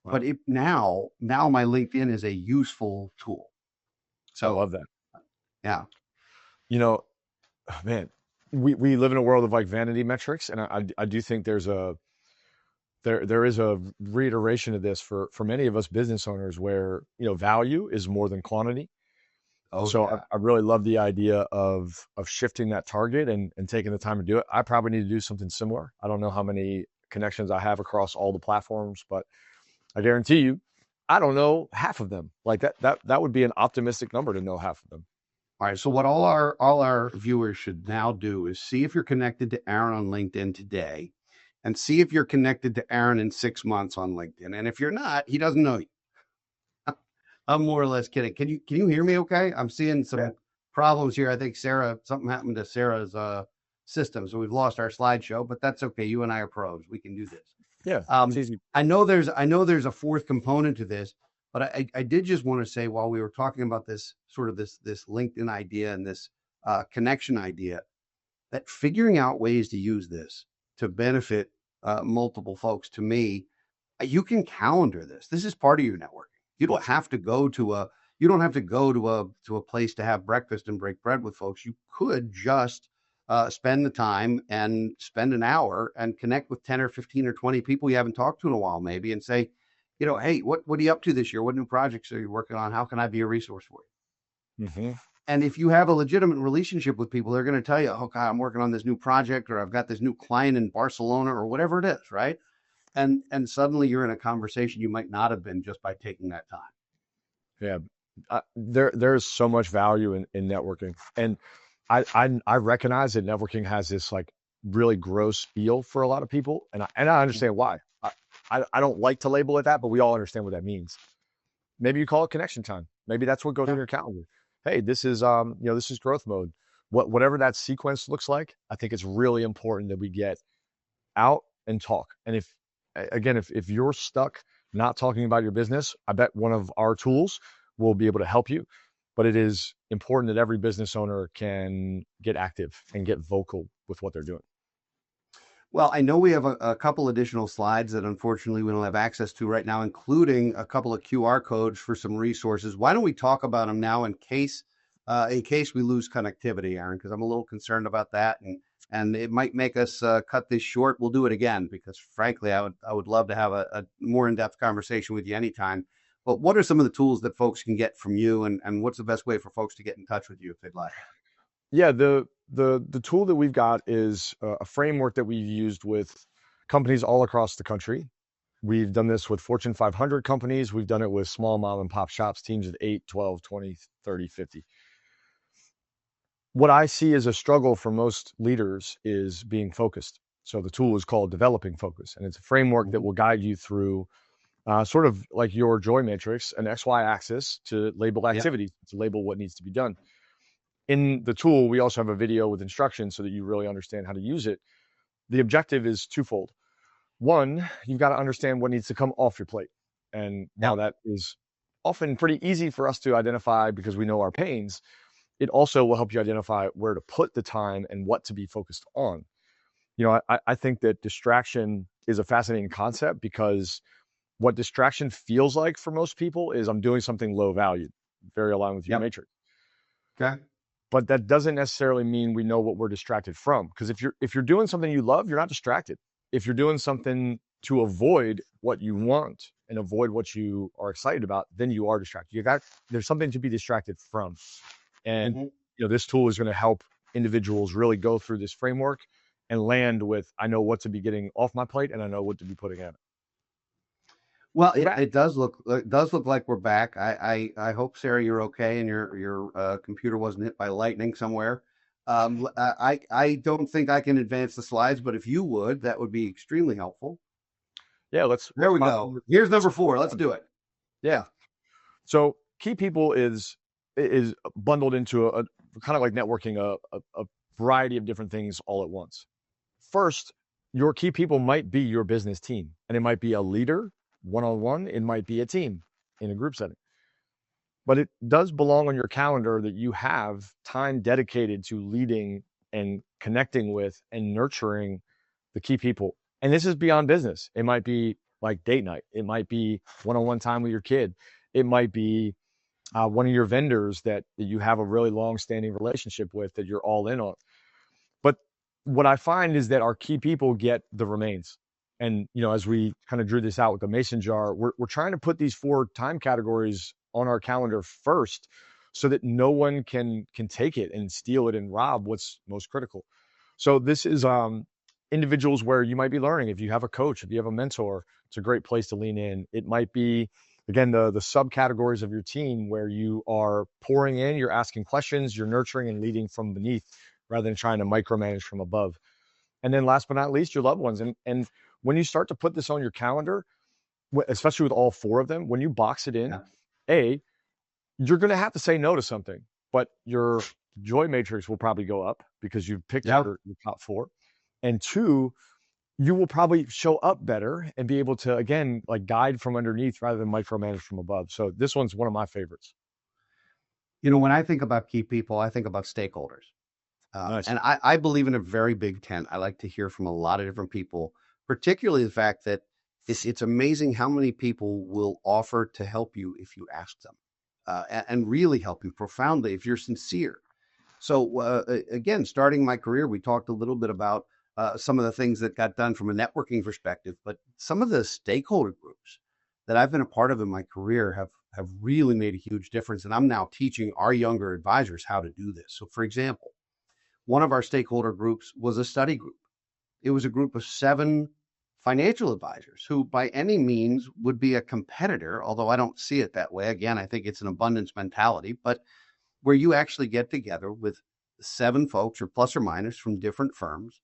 but Wow. now my LinkedIn is a useful tool. I So love that. yeah, You know, man, we live in a world of like vanity metrics, and I do think there is a reiteration of this for many of us business owners where value is more than quantity. oh So yeah, I really love the idea of shifting that target and taking the time to do it. I probably need to do something similar. I don't know how many connections I have across all the platforms, but I guarantee you, I don't know half of them. Like that would be an optimistic number to know half of them. all right. So what all our viewers should now do is see if you're connected to Aaron on LinkedIn today, and see if you're connected to Aaron in 6 months on LinkedIn. And if you're not, he doesn't know you. I'm more or less kidding. Can you hear me? Okay, I'm seeing some problems here. I think something happened to Sarah's system, so we've lost our slideshow, but that's okay. You and I are pros. We can do this. Yeah, it's Um, easy. I know there's a fourth component to this, but I did just want to say while we were talking about this sort of this LinkedIn idea and this connection idea, that figuring out ways to use this to benefit multiple folks. To me, you can calendar this. This is part of your networking. You don't Yes. have to go to a you don't have to go to a place to have breakfast and break bread with folks. You could just spend the time and spend an hour and connect with 10 or 15 or 20 people you haven't talked to in a while, maybe, and say, hey, what are you up to this year? What new projects are you working on? How can I be a resource for you? Hmm. And if you have a legitimate relationship with people, they're going to tell you, oh God, I'm working on this new project, or I've got this new client in Barcelona, or whatever it is, right? And suddenly you're in a conversation you might not have been just by taking that time. Yeah. There's so much value in networking, and I recognize that networking has this like really gross feel for a lot of people, and I understand why. I don't like to label it that, but we all understand what that means. Maybe you call it connection time. Maybe that's what goes in Yeah. your calendar. Hey, this is growth mode. Whatever that sequence looks like, I think it's really important that we get out and talk. And if you're stuck not talking about your business, I bet one of our tools will be able to help you. But it is important that every business owner can get active and get vocal with what they're doing. Well, I know we have a couple additional slides that unfortunately we don't have access to right now, including a couple of QR codes for some resources. Why don't we talk about them now in case we lose connectivity, Aaron? Because I'm a little concerned about that, and it might make us cut this short. We'll do it again because, frankly, I would love to have a more in-depth conversation with you anytime. But what are some of the tools that folks can get from you, and what's the best way for folks to get in touch with you if they'd like? Yeah, the tool that we've got is a framework that we've used with companies all across the country. We've done this with Fortune 500 companies. We've done it with small mom and pop shops, teams of 8, 12, 20, 30, 50. What I see as a struggle for most leaders is being focused. So the tool is called Developing Focus, and it's a framework that Mhm. will guide you through sort of like your joy matrix, an XY axis to label Yeah. activities, to label what needs to be done. In the tool, we also have a video with instructions so that you really understand how to use it. The objective is twofold. One, you've got to understand what needs to come off your plate. And Yeah. while that is often pretty easy for us to identify because we know our pains, it also will help you identify where to put the time and what to be focused on. I think that distraction is a fascinating concept because what distraction feels like for most people is I'm doing something low value, very aligned with your Yep. matrix. Okay. But that doesn't necessarily mean we know what we're distracted from. Because if you're doing something you love, you're not distracted. If you're doing something to avoid what you want and avoid what you are excited about, then you are distracted. There's something to be distracted from. And Mhm. this tool is going to help individuals really go through this framework and land with, I know what to be getting off my plate and I know what to be putting in. Well, We're it, back. it does look like we're back. I hope, Sarah, you're okay and your computer wasn't hit by lightning somewhere. I don't think I can advance the slides, but if you would, that would be extremely helpful. Yeah, let's There we pop go. Here's number number 4. Let's one. do it. Yeah. So key people is bundled into a kind of like networking, a variety of different things all at once. First, your key people might be your business team, and it might be a leader one-on-one. It might be a team in a group setting, but it does belong on your calendar that you have time dedicated to leading and connecting with and nurturing the key people. And this is beyond business. It might be like date night. It might be one-on-one time with your kid. It might be one of your vendors that you have a really long-standing relationship with that you're all in on. But what I find is that our key people get the remains. And as we kind of drew this out with the mason jar, we're trying to put these 4 time categories on our calendar first, so that no one can take it and steal it and rob what's most critical. So this is individuals where you might be learning. If you have a coach, if you have a mentor, it's a great place to lean in. It might be, again, the subcategories of your team where you are pouring in, you're asking questions, you're nurturing and leading from beneath rather than trying to micromanage from above. And then last but not least, your loved ones. And when you start to put this on your calendar, especially with all 4 of them, when you box it in, Yeah. A, you're going to have to say no to something, but your joy matrix will probably go up because you've picked Yeah. your top 4. And 2, you will probably show up better and be able to, again, like guide from underneath rather than micromanage from above. So this one's one of my favorites. When I think about key people, I think about stakeholders. Nice. And I believe in a very big tent. I like to hear from a lot of different people, particularly the fact that it's amazing how many people will offer to help you if you ask them, and really help you profoundly if you're sincere. So again, starting my career, we talked a little bit about some of the things that got done from a networking perspective, but some of the stakeholder groups that I've been a part of in my career have really made a huge difference. And I'm now teaching our younger advisors how to do this. So, for example, one of our stakeholder groups was a study group. It was a group of 7 financial advisors who, by any means, would be a competitor, although I don't see it that way. Again, I think it's an abundance mentality, but where you actually get together with 7 folks or plus or minus from different firms,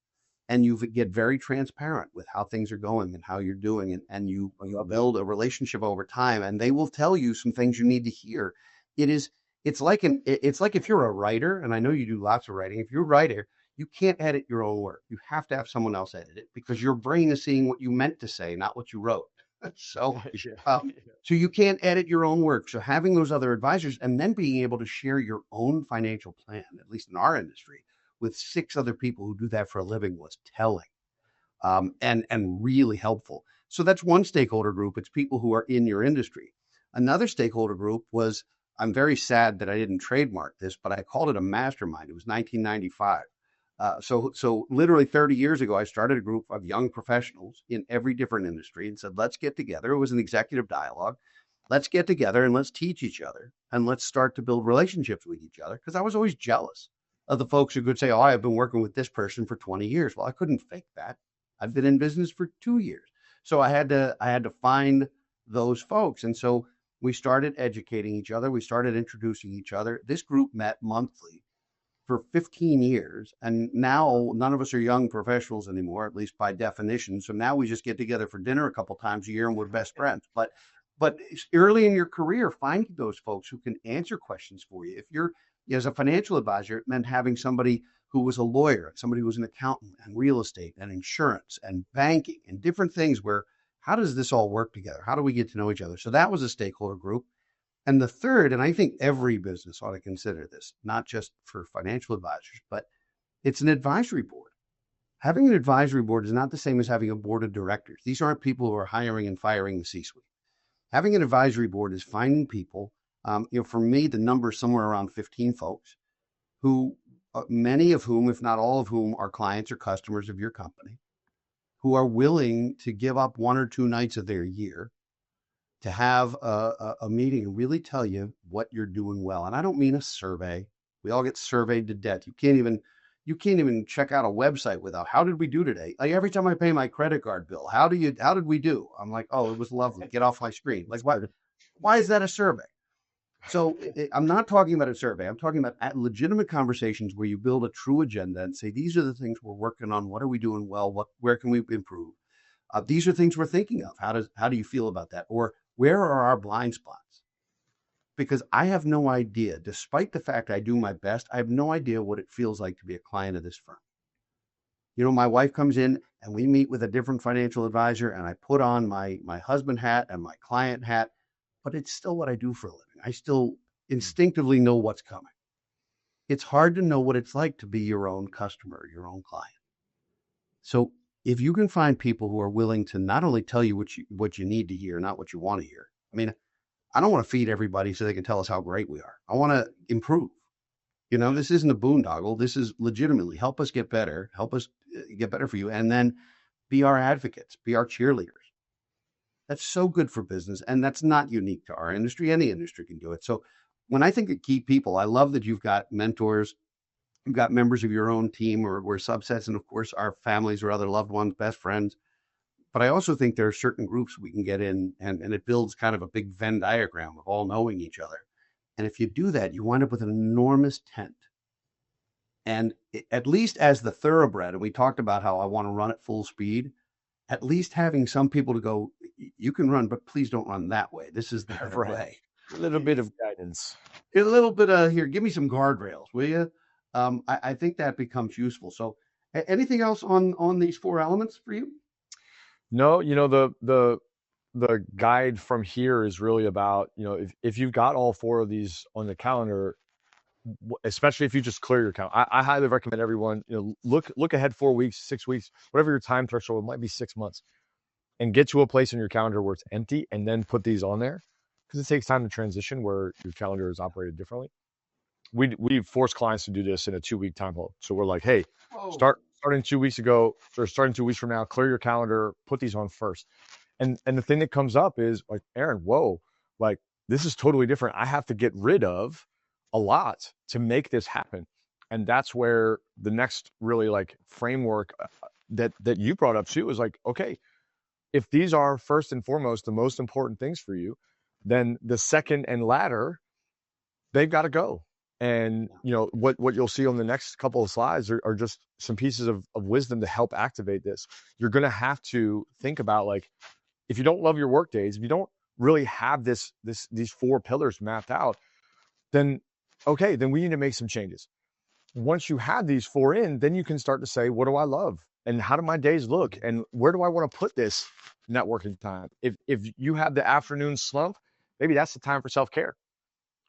and you get very transparent with how things are going and how you're doing, and you build a relationship over time, and they will tell you some things you need to hear. It is it's like if you're a writer, and I know you do lots of writing. If you're a writer, you can't edit your own work. You have to have someone else edit it because your brain is seeing what you meant to say, not what you wrote. So Yeah. um, so you can't edit your own work. So having those other advisors and then being able to share your own financial plan, at least in our industry, with 6 other people who do that for a living was telling, and really helpful. So that's one stakeholder group. It's people who are in your industry. Another stakeholder group was, I'm very sad that I didn't trademark this, but I called it a mastermind. It was 1995. So literally 30 years ago, I started a group of young professionals in every different industry and said, let's get together. It was an executive dialogue. Let's get together and let's teach each other and let's start to build relationships with each other. Because I was always jealous of the folks who could say, oh, I've been working with this person for 20 years. Well, I couldn't fake that. I've been in business for 2 years. So I had to find those folks. And so we started educating each other. We started introducing each other. This group met monthly for 15 years. And now none of us are young professionals anymore, at least by definition. So now we just get together for dinner a couple times a year and we're best friends. But early in your career, finding those folks who can answer questions for you. If you're as a financial advisor, it meant having somebody who was a lawyer, somebody who was an accountant and real estate and insurance and banking and different things where how does this all work together? How do we get to know each other? So that was a stakeholder group. And the third, and I think every business ought to consider this, not just for financial advisors, but it's an advisory board. Having an advisory board is not the same as having a board of directors. These aren't people who are hiring and firing the C-suite. Having an advisory board is finding people. For me, the number is somewhere around 15 folks who, many of whom, if not all of whom, are clients or customers of your company, who are willing to give up 1 or 2 nights of their year to have a meeting and really tell you what you're doing well. And I don't mean a survey. We all get surveyed to death. You can't even check out a website without, how did we do today? Like every time I pay my credit card bill, how did we do? I'm like, oh, it was lovely. Get off my screen. Like, why is that a survey? So I'm not talking about a survey. I'm talking about legitimate conversations where you build a true agenda and say, these are the things we're working on. What are we doing well? Where can we improve? These are things we're thinking of. How do you feel about that? Or where are our blind spots? Because I have no idea, despite the fact I do my best, I have no idea what it feels like to be a client of this firm. My wife comes in and we meet with a different financial advisor, and I put on my husband hat and my client hat, but it's still what I do for a living. I still instinctively know what's coming. It's hard to know what it's like to be your own customer, your own client. So if you can find people who are willing to not only tell you what you need to hear, not what you want to hear. I mean, I don't want to feed everybody so they can tell us how great we are. I want to improve. This isn't a boondoggle. This is legitimately help us get better, help us get better for you, and then be our advocates, be our cheerleaders. That's so good for business, and that's not unique to our industry. Any industry can do it. So when I think of key people, I love that you've got mentors, you've got members of your own team, or we're subsets, and of course our families or other loved ones, best friends. But I also think there are certain groups we can get in, and it builds kind of a big Venn diagram of all knowing each other. And if you do that, you wind up with an enormous tent. And at least as the thoroughbred, and we talked about how I want to run at full speed, at least having some people to go, you can run, but please don't run that way. This is the better way. A little bit of guidance. A little bit of, here, give me some guardrails, will you? I think that becomes useful. So anything else on these 4 elements for you? No, the guide from here is really about, if you've got all 4 of these on the calendar, especially if you just clear your calendar, I highly recommend everyone, look ahead 4 weeks, 6 weeks, whatever your time threshold, it might be 6 months, and get to a place in your calendar where it's empty, and then put these on there, because it takes time to transition where your calendar is operated differently. We force clients to do this in a 2-week time hold. So we're like, hey, starting 2 weeks ago, or starting 2 weeks from now, clear your calendar, put these on first. And the thing that comes up is like, Aaron, whoa, like this is totally different. I have to get rid of a lot to make this happen. And that's where the next really like framework that you brought up too is like, okay, if these are first and foremost the most important things for you, then the second and latter, they've got to go. And what you'll see on the next couple of slides are just some pieces of wisdom to help activate this. You're going to have to think about, like, if you don't love your work days, if you don't really have these 4 pillars mapped out, then okay, then we need to make some changes. Once you have these 4 in, then you can start to say, what do I love? And how do my days look? And where do I want to put this networking time? If you have the afternoon slump, maybe that's the time for self-care,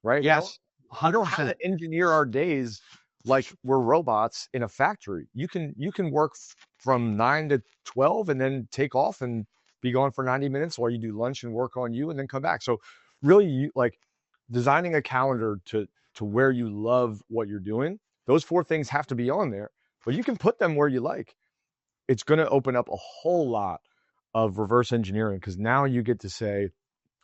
right? Yes. We don't have to engineer our days like we're robots in a factory. You can work from 9 to 12 and then take off and be gone for 90 minutes while you do lunch and work on you and then come back. So really, you like designing a calendar to where you love what you're doing. Those 4 things have to be on there, but you can put them where you like. It's going to open up a whole lot of reverse engineering, because now you get to say,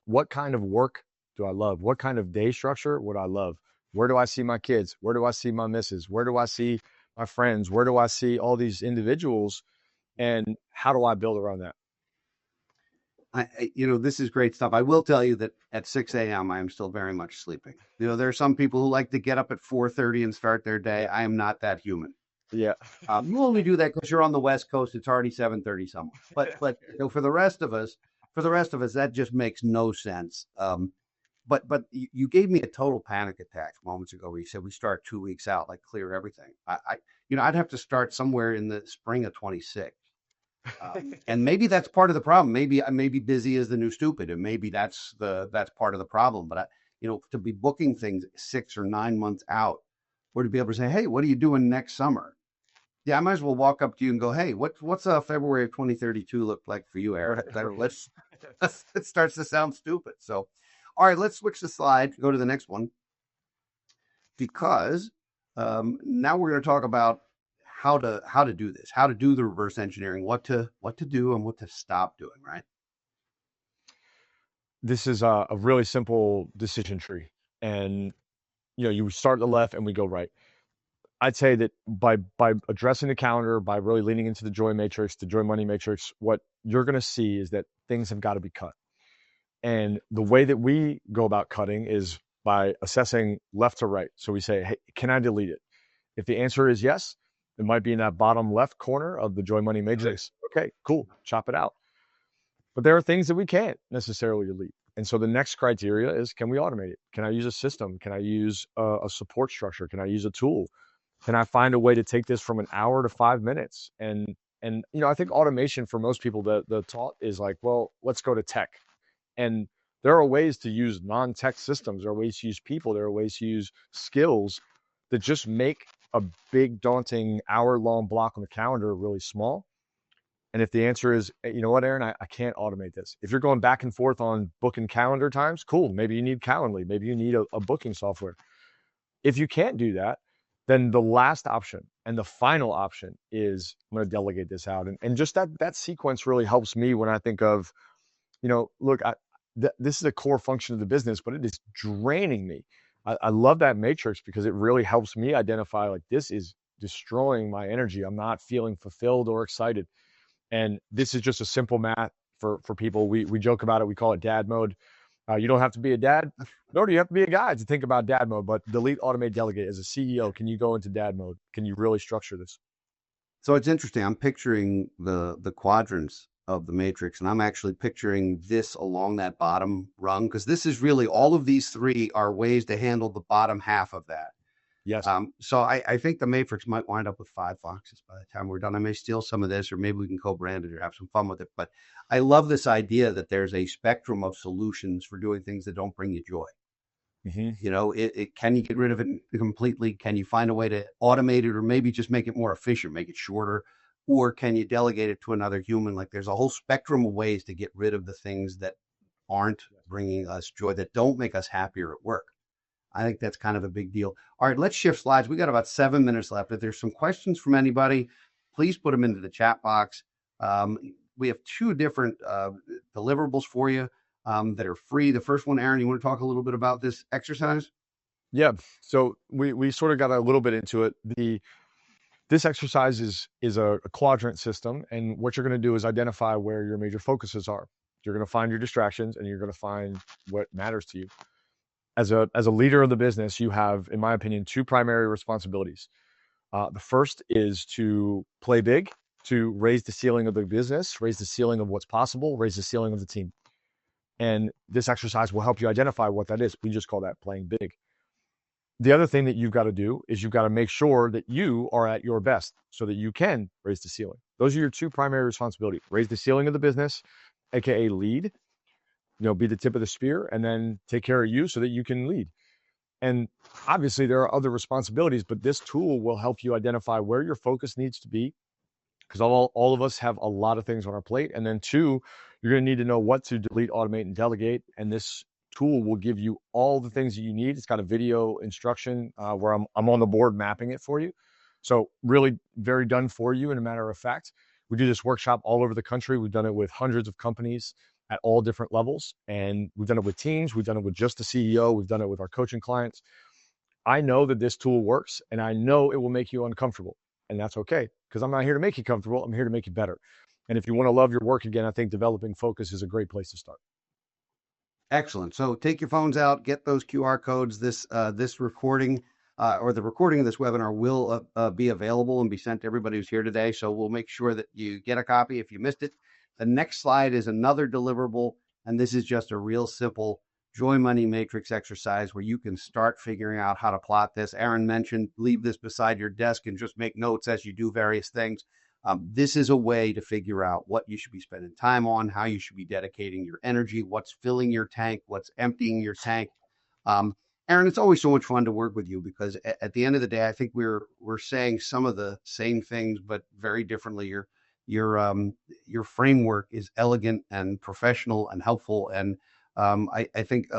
what kind of work do I love? What kind of day structure would I love? Where do I see my kids? Where do I see my missus? Where do I see my friends? Where do I see all these individuals? And how do I build around that? This is great stuff. I will tell you that at 6 a.m. I am still very much sleeping. There are some people who like to get up at 4:30 and start their day. I am not that human. Yeah. You only do that because you're on the West Coast. It's already 7:30 somewhere. But for the rest of us, that just makes no sense. But you gave me a total panic attack moments ago where you said we start 2 weeks out, like clear everything. I'd have to start somewhere in the spring of 26. And maybe that's part of the problem. Maybe I may be busy as the new stupid, and maybe that's part of the problem. But to be booking things 6 or 9 months out, or to be able to say, hey, what are you doing next summer? Yeah, I might as well walk up to you and go, "Hey, what's February of 2032 look like for you, Aaron?" It starts to sound stupid. So, all right, let's switch the slide. Go to the next one because now we're going to talk about how to do this, how to do the reverse engineering, what to do, and what to stop doing. Right? This is a really simple decision tree, and you start at the left and we go right. I'd say that by addressing the calendar, by really leaning into the joy matrix, the joy money matrix, what you're going to see is that things have got to be cut. And the way that we go about cutting is by assessing left to right. So we say, hey, can I delete it? If the answer is yes, it might be in that bottom left corner of the joy money matrix. Okay, cool, chop it out. But there are things that we can't necessarily delete. And so the next criteria is, can we automate it? Can I use a system? Can I use a support structure? Can I use a tool? Can I find a way to take this from an hour to 5 minutes? And I think automation for most people, the thought is like, well, let's go to tech. And there are ways to use non-tech systems. There are ways to use people. There are ways to use skills that just make a big, daunting hour-long block on the calendar really small. And if the answer is, you know what, Aaron, I can't automate this. If you're going back and forth on booking calendar times, cool. Maybe you need Calendly. Maybe you need a booking software. If you can't do that, then the last option and the final option is I'm going to delegate this out. And just that sequence really helps me when I think of, look, this is a core function of the business, but it is draining me. I love that matrix because it really helps me identify like this is destroying my energy. I'm not feeling fulfilled or excited. And this is just a simple math for people. We joke about it. We call it dad mode. You don't have to be a dad, nor do you have to be a guy to think about dad mode, but delete, automate, delegate. As a CEO, can you go into dad mode? Can you really structure this? So it's interesting. I'm picturing the quadrants of the matrix, and I'm actually picturing this along that bottom rung because this is really all of these three are ways to handle the bottom half of that. Yes. So I think the Matrix might wind up with 5 boxes by the time we're done. I may steal some of this, or maybe we can co-brand it or have some fun with it. But I love this idea that there's a spectrum of solutions for doing things that don't bring you joy. Mm-hmm. Can you get rid of it completely? Can you find a way to automate it, or maybe just make it more efficient, make it shorter, or can you delegate it to another human? Like there's a whole spectrum of ways to get rid of the things that aren't bringing us joy, that don't make us happier at work. I think that's kind of a big deal. All right, let's shift slides. We got about 7 minutes left. If there's some questions from anybody, please put them into the chat box. We have two different deliverables for you that are free. The first one, Aaron, you want to talk a little bit about this exercise? Yeah. So we sort of got a little bit into it. This exercise is a quadrant system, and what you're going to do is identify where your major focuses are. You're going to find your distractions, and you're going to find what matters to you. As a leader of the business, you have, in my opinion, two primary responsibilities. The first is to play big, to raise the ceiling of the business, raise the ceiling of what's possible, raise the ceiling of the team. And this exercise will help you identify what that is. We just call that playing big. The other thing that you've got to do is you've got to make sure that you are at your best so that you can raise the ceiling. Those are your two primary responsibilities. Raise the ceiling of the business, aka lead, be the tip of the spear, and then take care of you so that you can lead. And obviously there are other responsibilities, but this tool will help you identify where your focus needs to be, because all of us have a lot of things on our plate. And then two, you're going to need to know what to delete, automate, and delegate. And this tool will give you all the things that you need. It's got a video instruction where I'm on the board mapping it for you. So really very done for you in a matter of fact. We do this workshop all over the country. We've done it with hundreds of companies at all different levels. And we've done it with teams. We've done it with just the CEO. We've done it with our coaching clients. I know that this tool works, and I know it will make you uncomfortable. And that's okay, because I'm not here to make you comfortable. I'm here to make you better. And if you want to love your work again, I think developing focus is a great place to start. Excellent. So take your phones out, get those QR codes. This recording or the recording of this webinar will be available and be sent to everybody who's here today. So we'll make sure that you get a copy if you missed it. The next slide is another deliverable, and this is just a real simple joy money matrix exercise where you can start figuring out how to plot this. Aaron mentioned leave this beside your desk and just make notes as you do various things. This is a way to figure out what you should be spending time on, how you should be dedicating your energy, what's filling your tank, what's emptying your tank. Aaron, it's always so much fun to work with you because at the end of the day, I think we're saying some of the same things, but very differently. Your framework is elegant and professional and helpful, and I think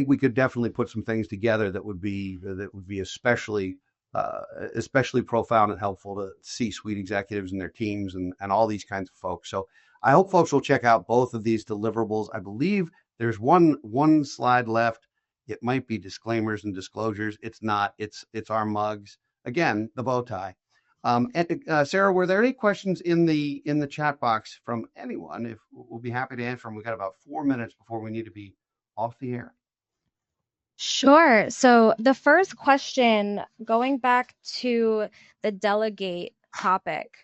we could definitely put some things together that would be especially profound and helpful to C-suite executives and their teams and all these kinds of folks. So I hope folks will check out both of these deliverables. I believe there's one slide left. It might be disclaimers and disclosures. It's not. It's our mugs. Again, the bow tie. Sarah, were there any questions in the chat box from anyone? If we'll be happy to answer them. We've got about 4 minutes before we need to be off the air. Sure. So the first question, going back to the delegate topic,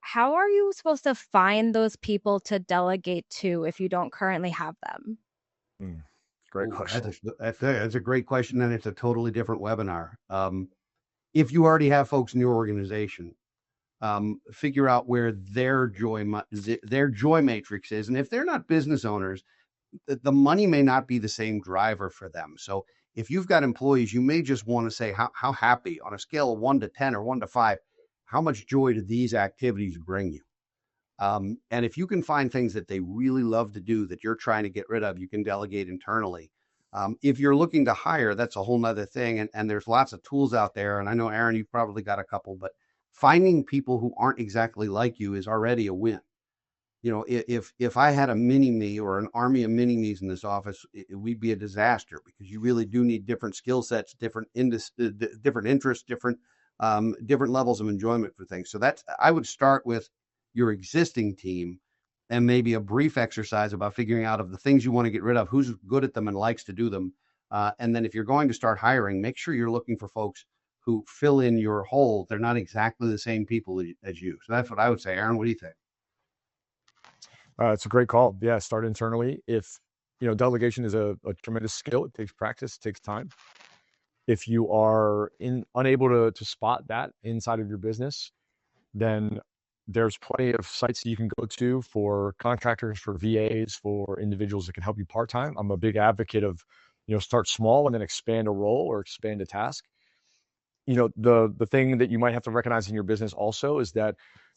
how are you supposed to find those people to delegate to if you don't currently have them? Great question. That's a great question, and it's a totally different webinar. If you already have folks in your organization, figure out where their joy matrix is, and if they're not business owners, the money may not be the same driver for them. So if you've got employees, you may just want to say how happy on a scale of 1 to 10 or 1 to 5, how much joy do these activities bring you? And if you can find things that they really love to do that you're trying to get rid of, you can delegate internally. If you're looking to hire, that's a whole nother thing. And there's lots of tools out there. And I know, Aaron, you've probably got a couple, but finding people who aren't exactly like you is already a win. You know, if I had a mini me or an army of mini me's in this office, we'd be a disaster because you really do need different skill sets, different interests, different levels of enjoyment for things. So I would start with your existing team and maybe a brief exercise about figuring out of the things you want to get rid of, who's good at them and likes to do them. And then if you're going to start hiring, make sure you're looking for folks who fill in your hole. They're not exactly the same people as you. So that's what I would say. Aaron, what do you think? It's a great call. Yeah, start internally. If delegation is a tremendous skill. It takes practice, it takes time. If you are unable to spot that inside of your business, then there's plenty of sites you can go to for contractors, for VAs, for individuals that can help you part-time. I'm a big advocate of, start small and then expand a role or expand a task. The thing that you might have to recognize in your business also is that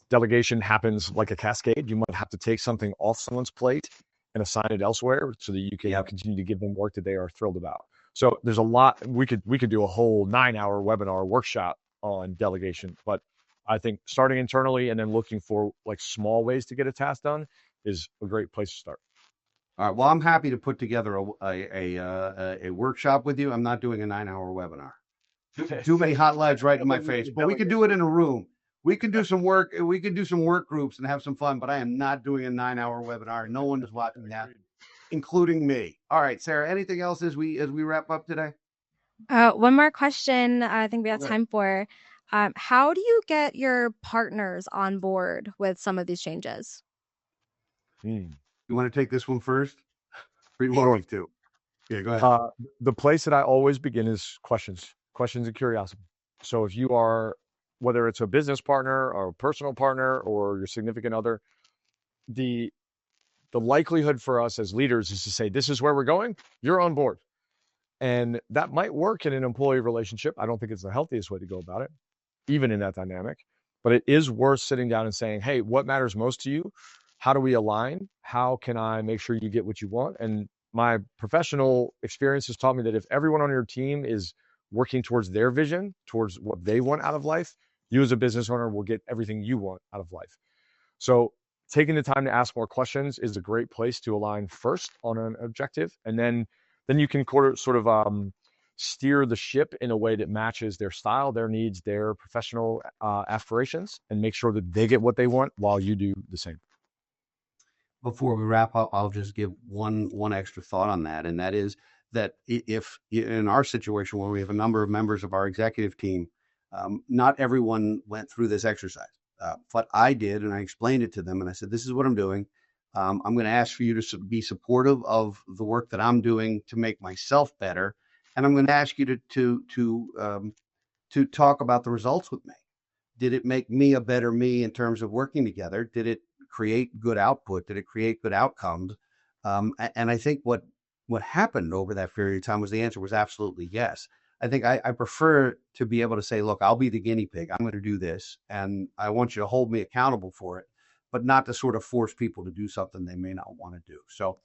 delegation happens like a cascade. You might have to take something off someone's plate and assign it elsewhere so that you can continue to give them work that they are thrilled about. So there's a lot. We could do a whole 9-hour webinar workshop on delegation, but I think starting internally and then looking for like small ways to get a task done is a great place to start. All right. Well, I'm happy to put together a workshop with you. I'm not doing a 9-hour webinar. Too many hot lights right in my face, but we could do it in a room. We could do some work. We could do some work groups and have some fun, but I am not doing a 9-hour webinar. No one is watching that, including me. All right, Sarah, anything else as we wrap up today? One more question I think we have time for. How do you get your partners on board with some of these changes? You want to take this one first? Or you want me to? Yeah, go ahead. The place that I always begin is questions and curiosity. So if you are, whether it's a business partner or a personal partner or your significant other, the likelihood for us as leaders is to say, this is where we're going, you're on board. And that might work in an employee relationship. I don't think it's the healthiest way to go about it, even in that dynamic. But it is worth sitting down and saying, hey, what matters most to you? How do we align? How can I make sure you get what you want? And my professional experience has taught me that if everyone on your team is working towards their vision, towards what they want out of life, you as a business owner will get everything you want out of life. So taking the time to ask more questions is a great place to align first on an objective. And then you can sort of steer the ship in a way that matches their style, their needs, their professional aspirations, and make sure that they get what they want while you do the same. Before we wrap up, I'll just give one extra thought on that, and that is that if in our situation where we have a number of members of our executive team, not everyone went through this exercise, but I did, and I explained it to them, and I said, this is what I'm doing. I'm going to ask for you to be supportive of the work that I'm doing to make myself better, and I'm going to ask you to talk about the results with me. Did it make me a better me in terms of working together? Did it create good output? Did it create good outcomes? And I think what what happened over that period of time was the answer was absolutely yes. I think I prefer to be able to say, look, I'll be the guinea pig. I'm going to do this, and I want you to hold me accountable for it, but not to sort of force people to do something they may not want to do. So,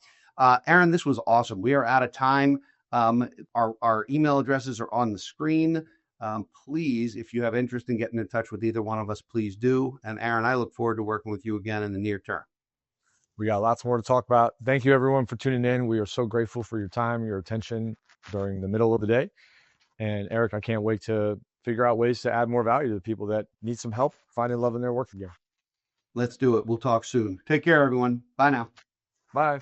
Aaron, this was awesome. We are out of time. Our email addresses are on the screen. Please, if you have interest in getting in touch with either one of us, please do. And Aaron, I look forward to working with you again in the near term. We got lots more to talk about. Thank you, everyone, for tuning in. We are so grateful for your time, your attention during the middle of the day. And Eric, I can't wait to figure out ways to add more value to the people that need some help finding love in their work again. Let's do it. We'll talk soon. Take care, everyone. Bye now. Bye.